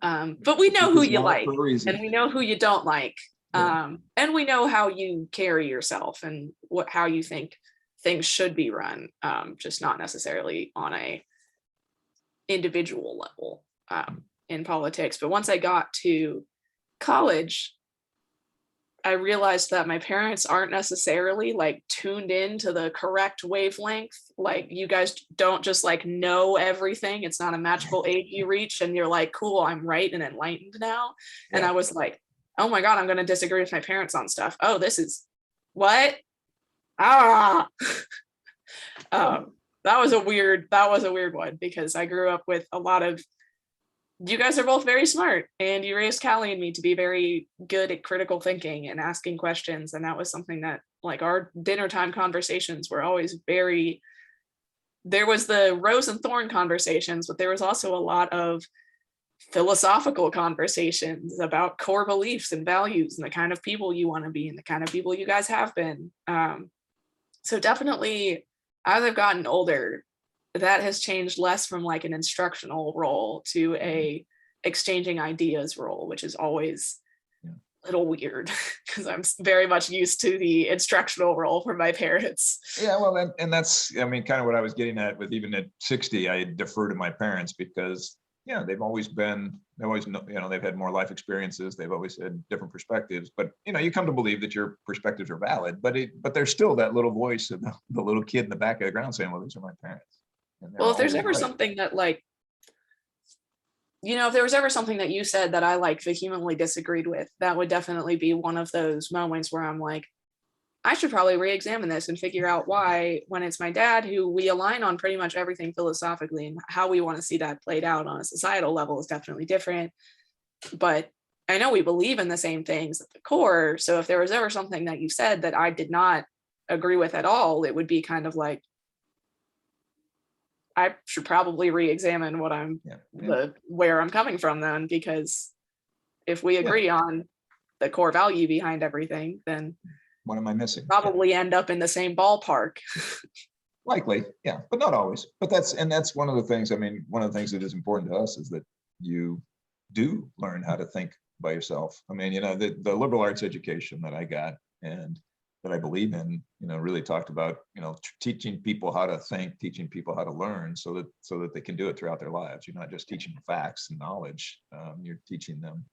but we know who you like and we know who you don't like, and we know how you carry yourself and how you think things should be run, just not necessarily on a individual level in politics. But once I got to college, I realized that my parents aren't necessarily like tuned in to the correct wavelength. Like, you guys don't just like know everything. It's not a magical age you reach and you're like, cool, I'm right and enlightened now. Yeah. And I was like, oh my God, I'm going to disagree with my parents on stuff. Oh, this is what? That was a weird one, because I grew up with a lot of, you guys are both very smart and you raised Callie and me to be very good at critical thinking and asking questions. And that was something that, like, our dinner time conversations were always there was the rose and thorn conversations, but there was also a lot of philosophical conversations about core beliefs and values and the kind of people you want to be and the kind of people you guys have been. So definitely, as I've gotten older, that has changed less from like an instructional role to a exchanging ideas role, which is always a little weird because I'm very much used to the instructional role from my parents. Yeah, well, and that's, I mean, kind of what I was getting at with, even at 60, I defer to my parents because, they've always they've had more life experiences. They've always had different perspectives, but, you come to believe that your perspectives are valid, but there's still that little voice of the little kid in the back of the ground saying, well, these are my parents. Well, if there's ever something that, like, if there was ever something that you said that I like vehemently disagreed with, that would definitely be one of those moments where I'm like, I should probably re-examine this and figure out why, when it's my dad, who we align on pretty much everything philosophically, and how we want to see that played out on a societal level is definitely different. But I know we believe in the same things at the core. So if there was ever something that you said that I did not agree with at all, it would be kind of like, I should probably re-examine what I'm where I'm coming from then, because if we agree on the core value behind everything, then what am I missing? Probably end up in the same ballpark. Likely, yeah, but not always. But that's one of the things. I mean, one of the things that is important to us is that you do learn how to think by yourself. I mean, the liberal arts education that I got and that I believe in, really talked about, teaching people how to think, teaching people how to learn, so that they can do it throughout their lives. You're not just teaching facts and knowledge. You're teaching them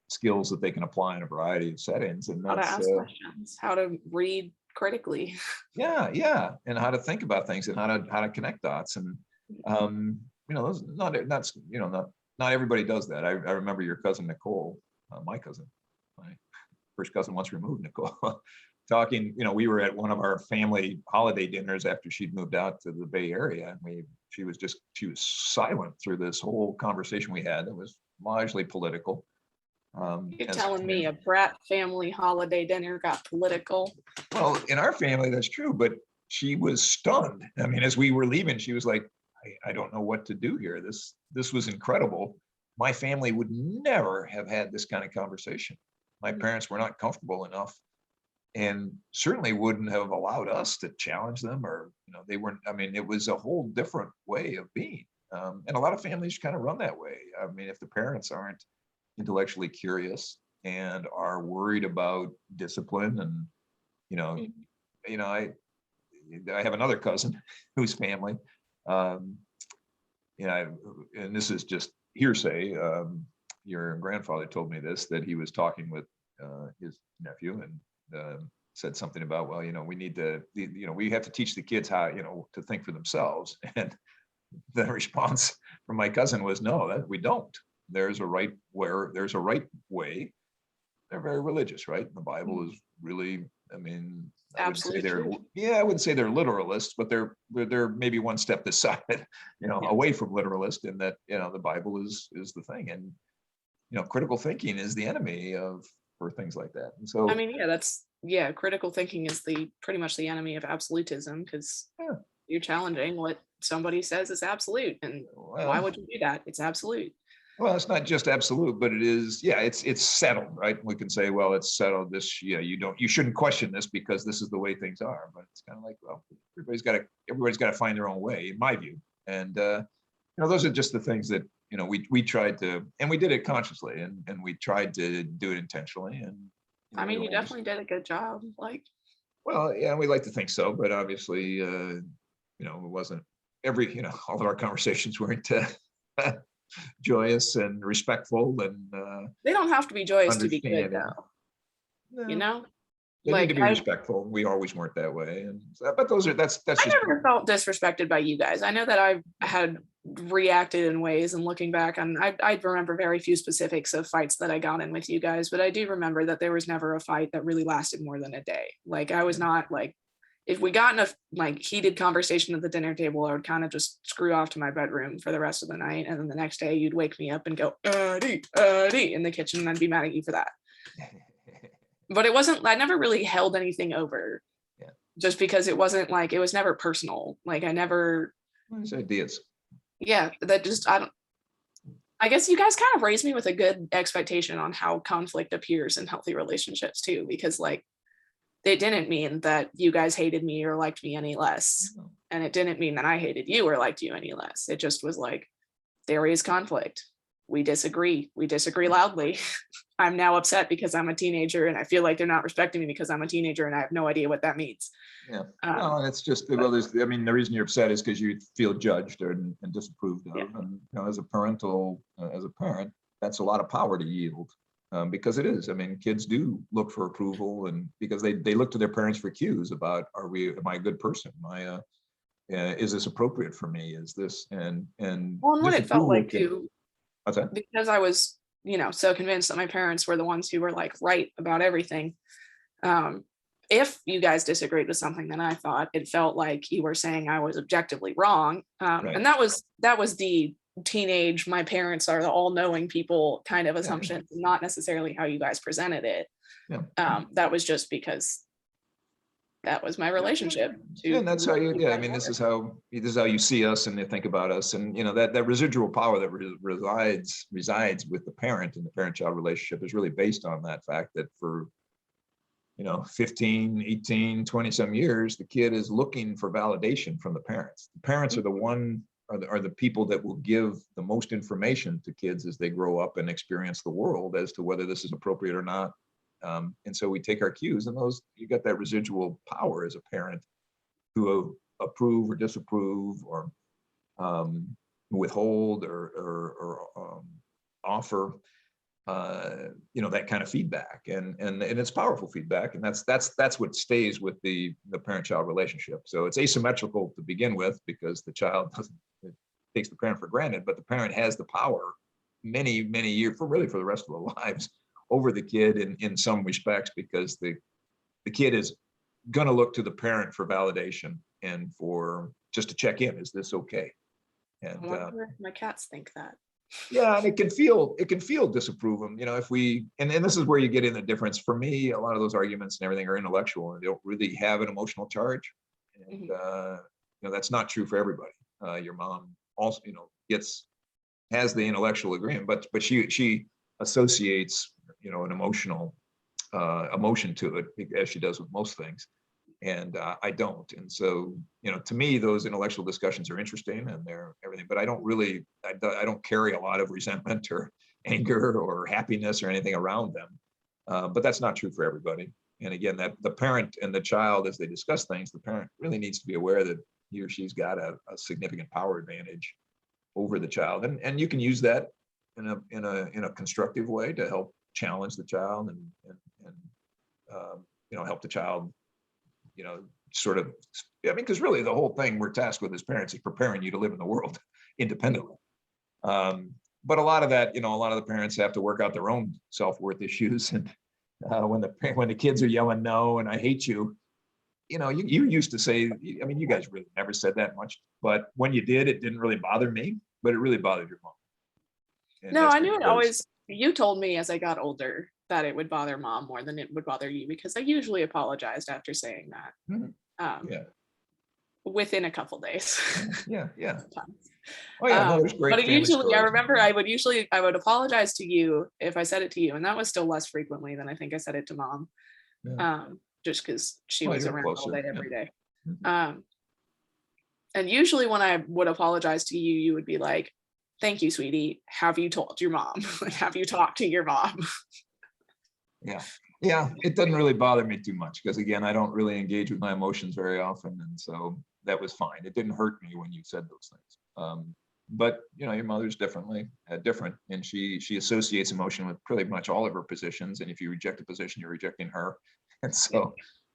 skills that they can apply in a variety of settings. And how to ask questions, how to read critically. Yeah, and how to think about things and how to connect dots. And those not everybody does that. I remember your cousin Nicole, my cousin, my first cousin once removed, Nicole, talking. We were at one of our family holiday dinners after she'd moved out to the Bay Area, and she was silent through this whole conversation we had that was largely political. You're telling me a brat family holiday dinner got political? Well, in our family, that's true, but she was stunned. I mean, as we were leaving, she was like, I don't know what to do here. This was incredible. My family would never have had this kind of conversation. My parents were not comfortable enough, and certainly wouldn't have allowed us to challenge them, or, they weren't. I mean, it was a whole different way of being. And a lot of families kind of run that way. I mean, if the parents aren't intellectually curious and are worried about discipline, and I have another cousin whose family, and this is just hearsay. Your grandfather told me this, that he was talking with his nephew and said something about, well, we need to, we have to teach the kids how, to think for themselves. And the response from my cousin was, no, that we don't. There's a right way. They're very religious, right? The Bible is really, I mean, I wouldn't say they're literalists, but they're maybe one step aside, away from literalist, in that, the Bible is the thing. And, critical thinking is the enemy for things like that. And so, I mean, critical thinking is pretty much the enemy of absolutism, because you're challenging what somebody says is absolute. And why would you do that? It's absolute. Well, it's not just absolute, but it is, it's settled, right? We can say, well, it's settled. You shouldn't question this because this is the way things are. But it's kind of like, well, everybody's got to find their own way, in my view. And those are just the things that we tried to, and we did it consciously, and we tried to do it intentionally. And I mean, you definitely did a good job. Well, yeah, we like to think so, but obviously, it wasn't all of our conversations weren't joyous and respectful, and they don't have to be joyous to be good, though. No. They need to be respectful. We always weren't that way, but that's I never felt disrespected by you guys. I know that I had reacted in ways, and looking back, and I remember very few specifics of fights that I got in with you guys, but I do remember that there was never a fight that really lasted more than a day. I was not if we got in a heated conversation at the dinner table, I would kind of just screw off to my bedroom for the rest of the night. And then the next day you'd wake me up and go, Addie, in the kitchen, and I'd be mad at you for that. But it wasn't, I never really held anything over, just because it wasn't it was never personal. I never. Those ideas. Yeah, that just, I guess you guys kind of raised me with a good expectation on how conflict appears in healthy relationships too, because it didn't mean that you guys hated me or liked me any less. And it didn't mean that I hated you or liked you any less. It just was there is conflict. We disagree loudly. I'm now upset because I'm a teenager, and I feel like they're not respecting me because I'm a teenager, and I have no idea what that means. Yeah, no, it's just, the reason you're upset is because you feel judged and disapproved of. And as a parent, that's a lot of power to yield. Because it is. I mean, kids do look for approval, and because they look to their parents for cues about, am I a good person? Is this appropriate for me? Is this and what it felt like too, what's that? Because I was so convinced that my parents were the ones who were right about everything. if you guys disagreed with something that I thought, it felt like you were saying I was objectively wrong. Right. And that was the teenage, my parents are the all-knowing people kind of assumption, not necessarily how you guys presented it. Yeah. That was just because that was my relationship to, and that's how you, I mean, this is how you see us and you think about us. And, that residual power that resides with the parent and the parent-child relationship is really based on that fact that for, 15, 18, 20 some years, the kid is looking for validation from the parents. The parents are the people that will give the most information to kids as they grow up and experience the world as to whether this is appropriate or not. And so we take our cues, and you got that residual power as a parent to approve or disapprove or withhold or offer that kind of feedback, and it's powerful feedback, and that's what stays with the parent-child relationship. So it's asymmetrical to begin with because the child takes the parent for granted, but the parent has the power many years for the rest of their lives over the kid in some respects, because the kid is going to look to the parent for validation and for just to check in, is this okay? And I wonder if my cats think that. Yeah, and it can feel disapproval, if we, and this is where you get in the difference. For me, a lot of those arguments and everything are intellectual and they don't really have an emotional charge. And that's not true for everybody. Your mom also, has the intellectual agreement, but she associates, an emotion to it, as she does with most things. And I don't. And so, to me, those intellectual discussions are interesting and they're everything, but I don't carry a lot of resentment or anger or happiness or anything around them. But that's not true for everybody. And again, that the parent and the child, as they discuss things, the parent really needs to be aware that he or she's got a significant power advantage over the child. And you can use that in a constructive way to help challenge the child and help the child, sort of, because really the whole thing we're tasked with as parents is preparing you to live in the world independently. But a lot of that, a lot of the parents have to work out their own self-worth issues. And when the kids are yelling no and I hate you, you used to say, you guys really never said that much, but when you did, it didn't really bother me, but it really bothered your mom. And no, I knew it always. You told me as I got older that it would bother mom more than it would bother you, because I usually apologized after saying that. Within a couple days. Yeah. Sometimes. Oh yeah, no, there's great. But usually, I remember I would apologize to you if I said it to you, and that was still less frequently than I think I said it to mom. Yeah. Just because she was around all day every day. Mm-hmm. And usually when I would apologize to you, you would be like, "Thank you, sweetie. Have you told your mom? Have you talked to your mom?" Yeah, it doesn't really bother me too much because, again, I don't really engage with my emotions very often, and so that was fine. It didn't hurt me when you said those things. But your mother's different, and she associates emotion with pretty much all of her positions. And if you reject a position, you're rejecting her, and so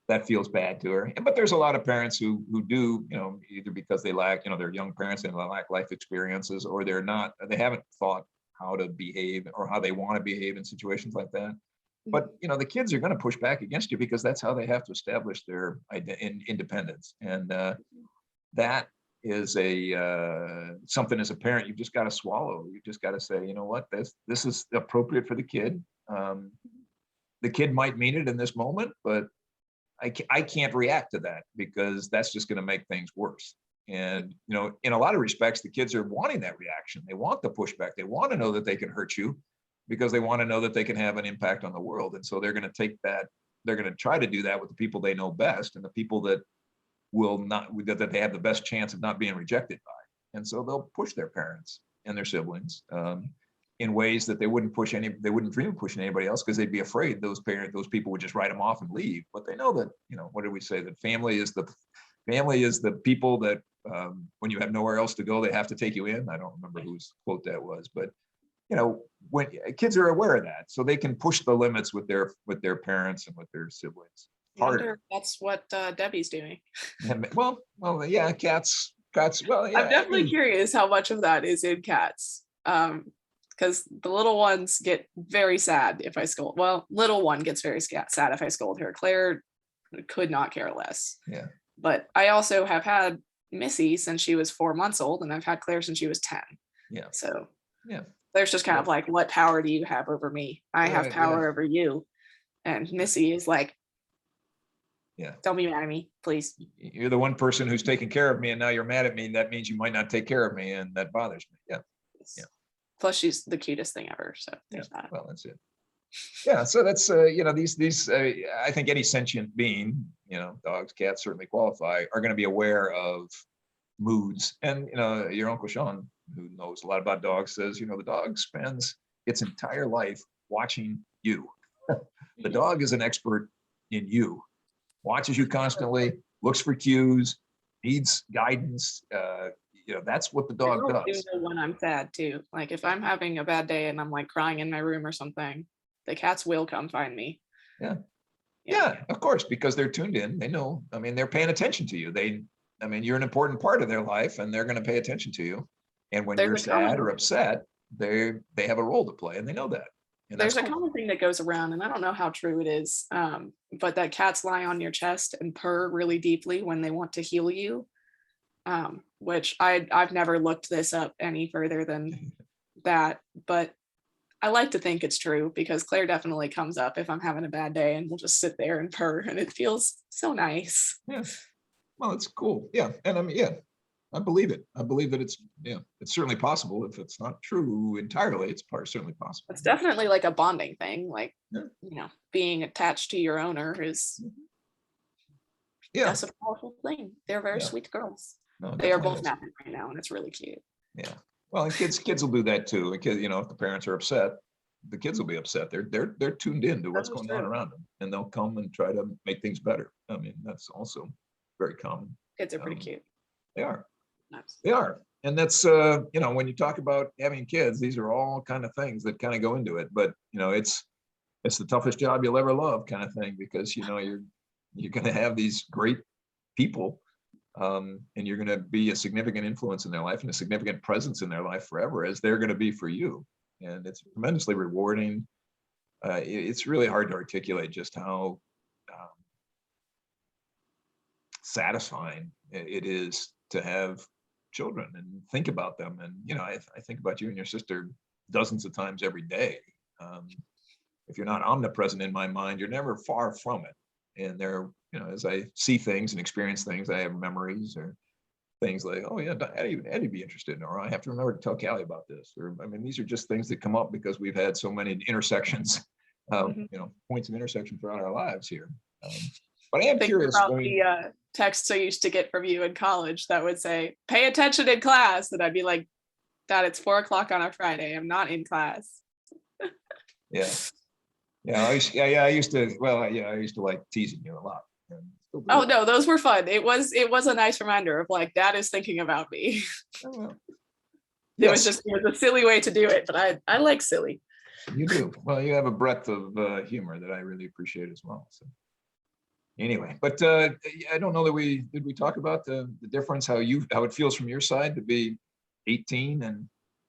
that feels bad to her. But there's a lot of parents who do, either because they lack, they're young parents and they lack life experiences, or they haven't thought how to behave or how they want to behave in situations like that. But the kids are going to push back against you because that's how they have to establish their independence, and that is something as a parent you've just got to swallow. You just got to say, you know what, this is appropriate for the kid. The kid might mean it in this moment, but I can't react to that because that's just going to make things worse. And in a lot of respects, the kids are wanting that reaction. They want the pushback. They want to know that they can hurt you, because they want to know that they can have an impact on the world. And so they're going to take that, they're going to try to do that with the people they know best and the people that that they have the best chance of not being rejected by. And so they'll push their parents and their siblings in ways that they wouldn't dream of pushing anybody else, because they'd be afraid those people would just write them off and leave. But they know that, what did we say? That family is the people that when you have nowhere else to go, they have to take you in. I don't remember whose quote that was, but when kids are aware of that, so they can push the limits with their parents and with their siblings. Wonder that's what Debbie's doing. Well, yeah, cats. Well, yeah, I'm definitely curious how much of that is in cats, because the little ones get very sad if I scold. Well, little one gets very sad if I scold her. Claire could not care less. Yeah. But I also have had Missy since she was 4 months old, and I've had Claire since she was 10. Yeah. So Yeah. there's just kind of like, what power do you have over me? I have power over you. And Missy is like, yeah, don't be mad at me, please. You're the one person who's taking care of me, and now you're mad at me. That means you might not take care of me, and that bothers me. Yeah. Yeah. Plus, she's the cutest thing ever. So there's that. Well, that's it. Yeah. So that's these I think any sentient being, dogs, cats certainly qualify, are going to be aware of moods. And your Uncle Sean, who knows a lot about dogs, says the dog spends its entire life watching you. The dog is an expert in you, watches you constantly, looks for cues, needs guidance. That's what the dog does. Do know when I'm sad too. Like if I'm having a bad day and I'm like crying in my room or something, the cats will come find me. Yeah, of course, because they're tuned in. They know. I mean, they're paying attention to you. You're an important part of their life, and they're going to pay attention to you. And when you're sad or upset, they have a role to play, and they know that. And there's a common thing that goes around, and I don't know how true it is, but that cats lie on your chest and purr really deeply when they want to heal you, which I've never looked this up any further than that, but I like to think it's true because Claire definitely comes up if I'm having a bad day and we'll just sit there and purr, and it feels so nice. Yeah. Well, it's cool. Yeah. And I believe it. I believe that it's certainly possible. If it's not true entirely, it's certainly possible. It's definitely like a bonding thing. Like, being attached to your owner is, that's a powerful thing. They're very sweet girls. No, they are both napping right now, and it's really cute. Yeah. Well, and kids will do that too. Because if the parents are upset, the kids will be upset. They're tuned in to what's going on around them, and they'll come and try to make things better. I mean, that's also very common. Kids are pretty cute. They are. Nice. They are. And that's when you talk about having kids, these are all kind of things that kind of go into it. But it's the toughest job you'll ever love, kind of thing, because you're going to have these great people. And you're going to be a significant influence in their life and a significant presence in their life forever, as they're going to be for you. And it's tremendously rewarding. It's really hard to articulate just how satisfying it is to have children and think about them. And, I think about you and your sister dozens of times every day. If you're not omnipresent in my mind, you're never far from it. And they're, as I see things and experience things, I have memories or things like, oh yeah, Addie be interested, or I have to remember to tell Callie about this. Or, these are just things that come up because we've had so many intersections, points of intersection throughout our lives here. But I am curious about the texts I used to get from you in college that would say, pay attention in class. And I'd be like, Dad, it's 4:00 on a Friday. I'm not in class. Yeah. Yeah, I used to like teasing you a lot. Oh no, those were fun. It was a nice reminder of like, Dad is thinking about me. Oh, well. It was a silly way to do it, but I like silly. You do. Well, you have a breadth of humor that I really appreciate as well. So anyway, but I don't know that we talk about the difference, how it feels from your side to be 18 and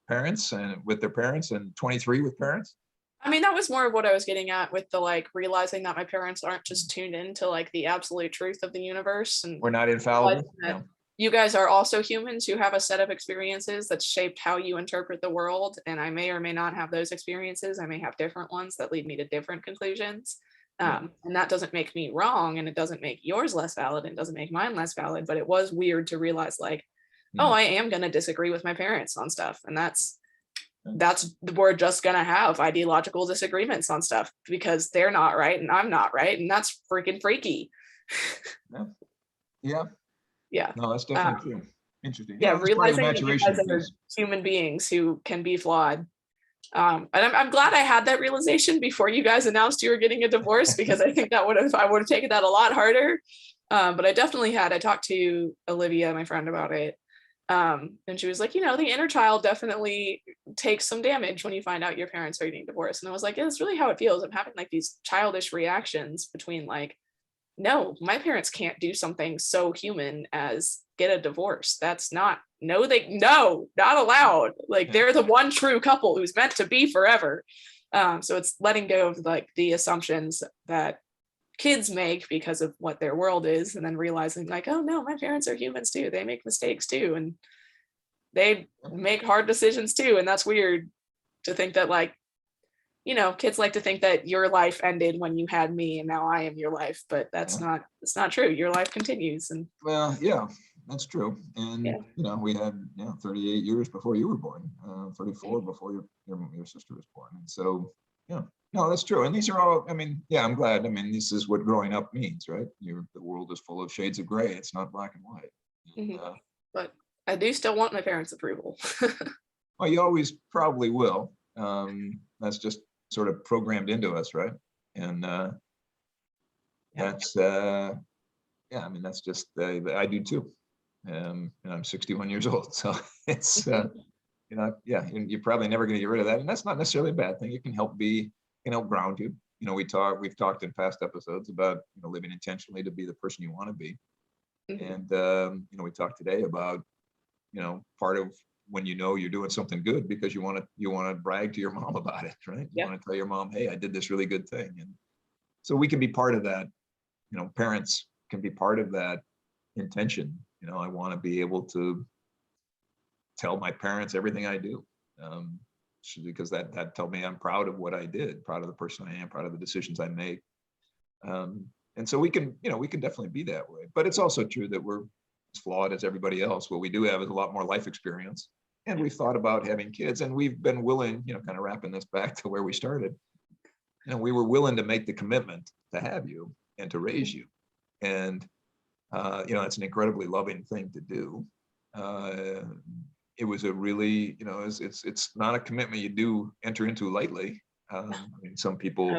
parents and with their parents and 23 with parents. I mean, that was more of what I was getting at with the like realizing that my parents aren't just tuned into like the absolute truth of the universe, and we're not infallible. No. You guys are also humans who have a set of experiences that shaped how you interpret the world, and I may or may not have those experiences. I may have different ones that lead me to different conclusions, and that doesn't make me wrong, and it doesn't make yours less valid, and it doesn't make mine less valid. But it was weird to realize like, oh, I am going to disagree with my parents on stuff, and that's we're just gonna have ideological disagreements on stuff because they're not right and I'm not right, and that's freaking freaky. Yeah. No, that's definitely true. Interesting. Yeah, realizing that you guys are human beings who can be flawed. And I'm glad I had that realization before you guys announced you were getting a divorce, because I think I would have taken that a lot harder. But I definitely had. I talked to Olivia, my friend, about it. And she was like, the inner child definitely takes some damage when you find out your parents are getting divorced. And I was like, yeah, that's really how it feels. I'm having like these childish reactions between like, no, my parents can't do something so human as get a divorce. That's not, not allowed. Like they're the one true couple who's meant to be forever. So it's letting go of like the assumptions that kids make because of what their world is, and then realizing like, oh no, my parents are humans too, they make mistakes too, and they make hard decisions too. And that's weird to think that, like, kids like to think that your life ended when you had me and now I am your life, but it's not true. Your life continues. And well, yeah, that's true. And we had 38 years before you were born, 34 before your sister was born. And so no, that's true. And these are all, I mean, I'm glad. I mean, this is what growing up means, right? The world is full of shades of gray. It's not black and white. And, but I do still want my parents' approval. well, you always probably will. That's just sort of programmed into us, right? And that's I mean, that's just I do too. And I'm 61 years old, so it's you're probably never going to get rid of that, and that's not necessarily a bad thing. It can help ground you. We've talked in past episodes about living intentionally to be the person you want to be. And we talked today about part of when you're doing something good because you want to brag to your mom about it, right? You want to tell your mom, hey, I did this really good thing. And so we can be part of that. Parents can be part of that intention. I want to be able to tell my parents everything I do, because that tell me I'm proud of what I did, proud of the person I am, proud of the decisions I make. And so we can definitely be that way. But it's also true that we're as flawed as everybody else. What we do have is a lot more life experience. And we've thought about having kids, and we've been willing, kind of wrapping this back to where we started. We were willing to make the commitment to have you and to raise you. And, it's an incredibly loving thing to do. It was a really, it's not a commitment you do enter into lightly. I mean, some people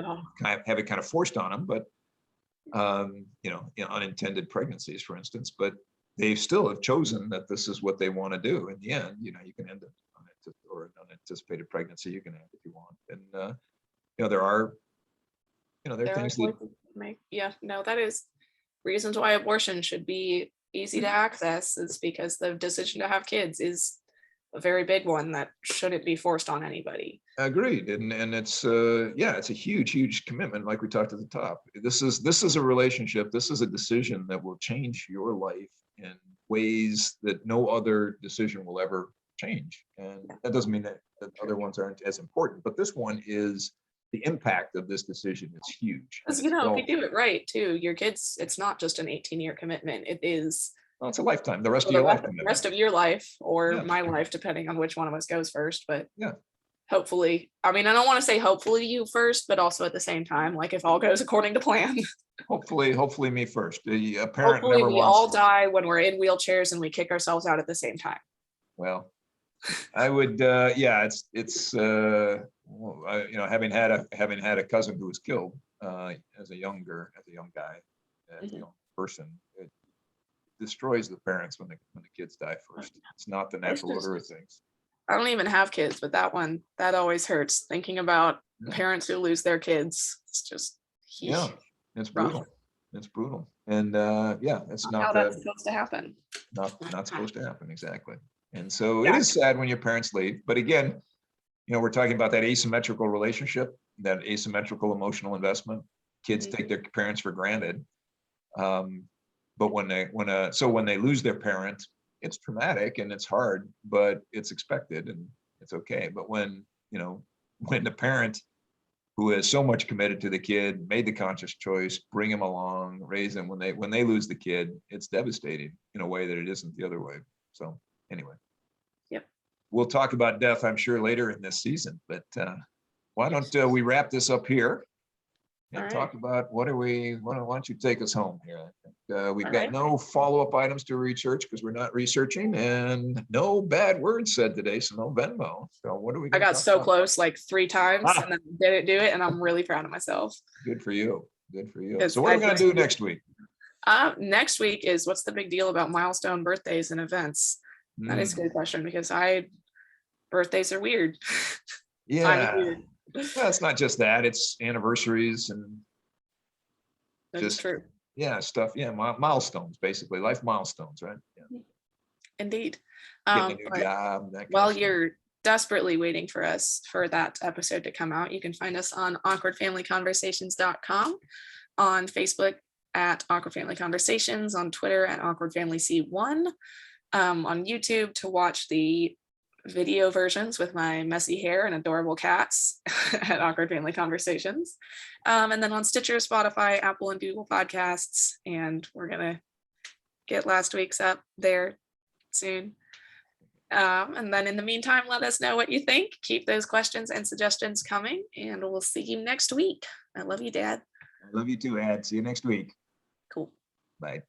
have it kind of forced on them, but, unintended pregnancies, for instance, but they still have chosen that this is what they want to do. In the end, you can end up or an unanticipated pregnancy you can have if you want. And, there are things that make. That is reasons why abortion should be easy to access, is because the decision to have kids is a very big one that shouldn't be forced on anybody. Agreed. And it's it's a huge commitment, like we talked at the top. This is a relationship, this is a decision that will change your life in ways that no other decision will ever change. And that doesn't mean that other ones aren't as important, but this one is, the impact of this decision is huge. Because if you do it right too, your kids, it's not just an 18-year commitment. It is, well, it's a lifetime, the rest of your life. The rest of your life, or my life, depending on which one of us goes first. But hopefully, I mean, I don't want to say hopefully you first, but also at the same time, like if all goes according to plan. Hopefully me first. A parent hopefully we all die when we're in wheelchairs and we kick ourselves out at the same time. Well, I would, it's having had a cousin who was killed as a young guy, person, it destroys the parents when the kids die first. It's not the natural order of things. I don't even have kids, but that always hurts, thinking about parents who lose their kids. It's just it's brutal. It's brutal. And it's not how that's supposed to happen. Not supposed to happen, exactly. And so it is sad when your parents leave. But again, we're talking about that asymmetrical relationship, that asymmetrical emotional investment. Kids take their parents for granted. But when they lose their parent, it's traumatic and it's hard, but it's expected and it's okay. But when the parent who is so much committed to the kid, made the conscious choice, bring him along, raise him, when they lose the kid, it's devastating in a way that it isn't the other way. So anyway, we'll talk about death, I'm sure, later in this season, but why don't we wrap this up here and talk about why don't you take us home here? I think we've got no follow-up items to research because we're not researching, and no bad words said today, so no Venmo. So what do we? I got so close like 3 times and then didn't do it, and I'm really proud of myself. Good for you. Good for you. So what are we going to do next week? Next week is, what's the big deal about milestone birthdays and events? That is a good question, because birthdays are weird. Yeah. Weird. Well, it's not just that, it's anniversaries and that's true. Stuff. Milestones, basically, life milestones, right? Indeed. Getting a new job, while you're desperately waiting for that episode to come out, you can find us on awkwardfamilyconversations.com. on Facebook at Awkward Family Conversations, on Twitter at Awkward Family C1, on YouTube to watch the video versions with my messy hair and adorable cats at Awkward Family Conversations. And then on Stitcher, Spotify, Apple, and Google Podcasts. And we're going to get last week's up there soon. And then in the meantime, let us know what you think. Keep those questions and suggestions coming, and we'll see you next week. I love you, Dad. I love you too, Ad. See you next week. Cool. Bye.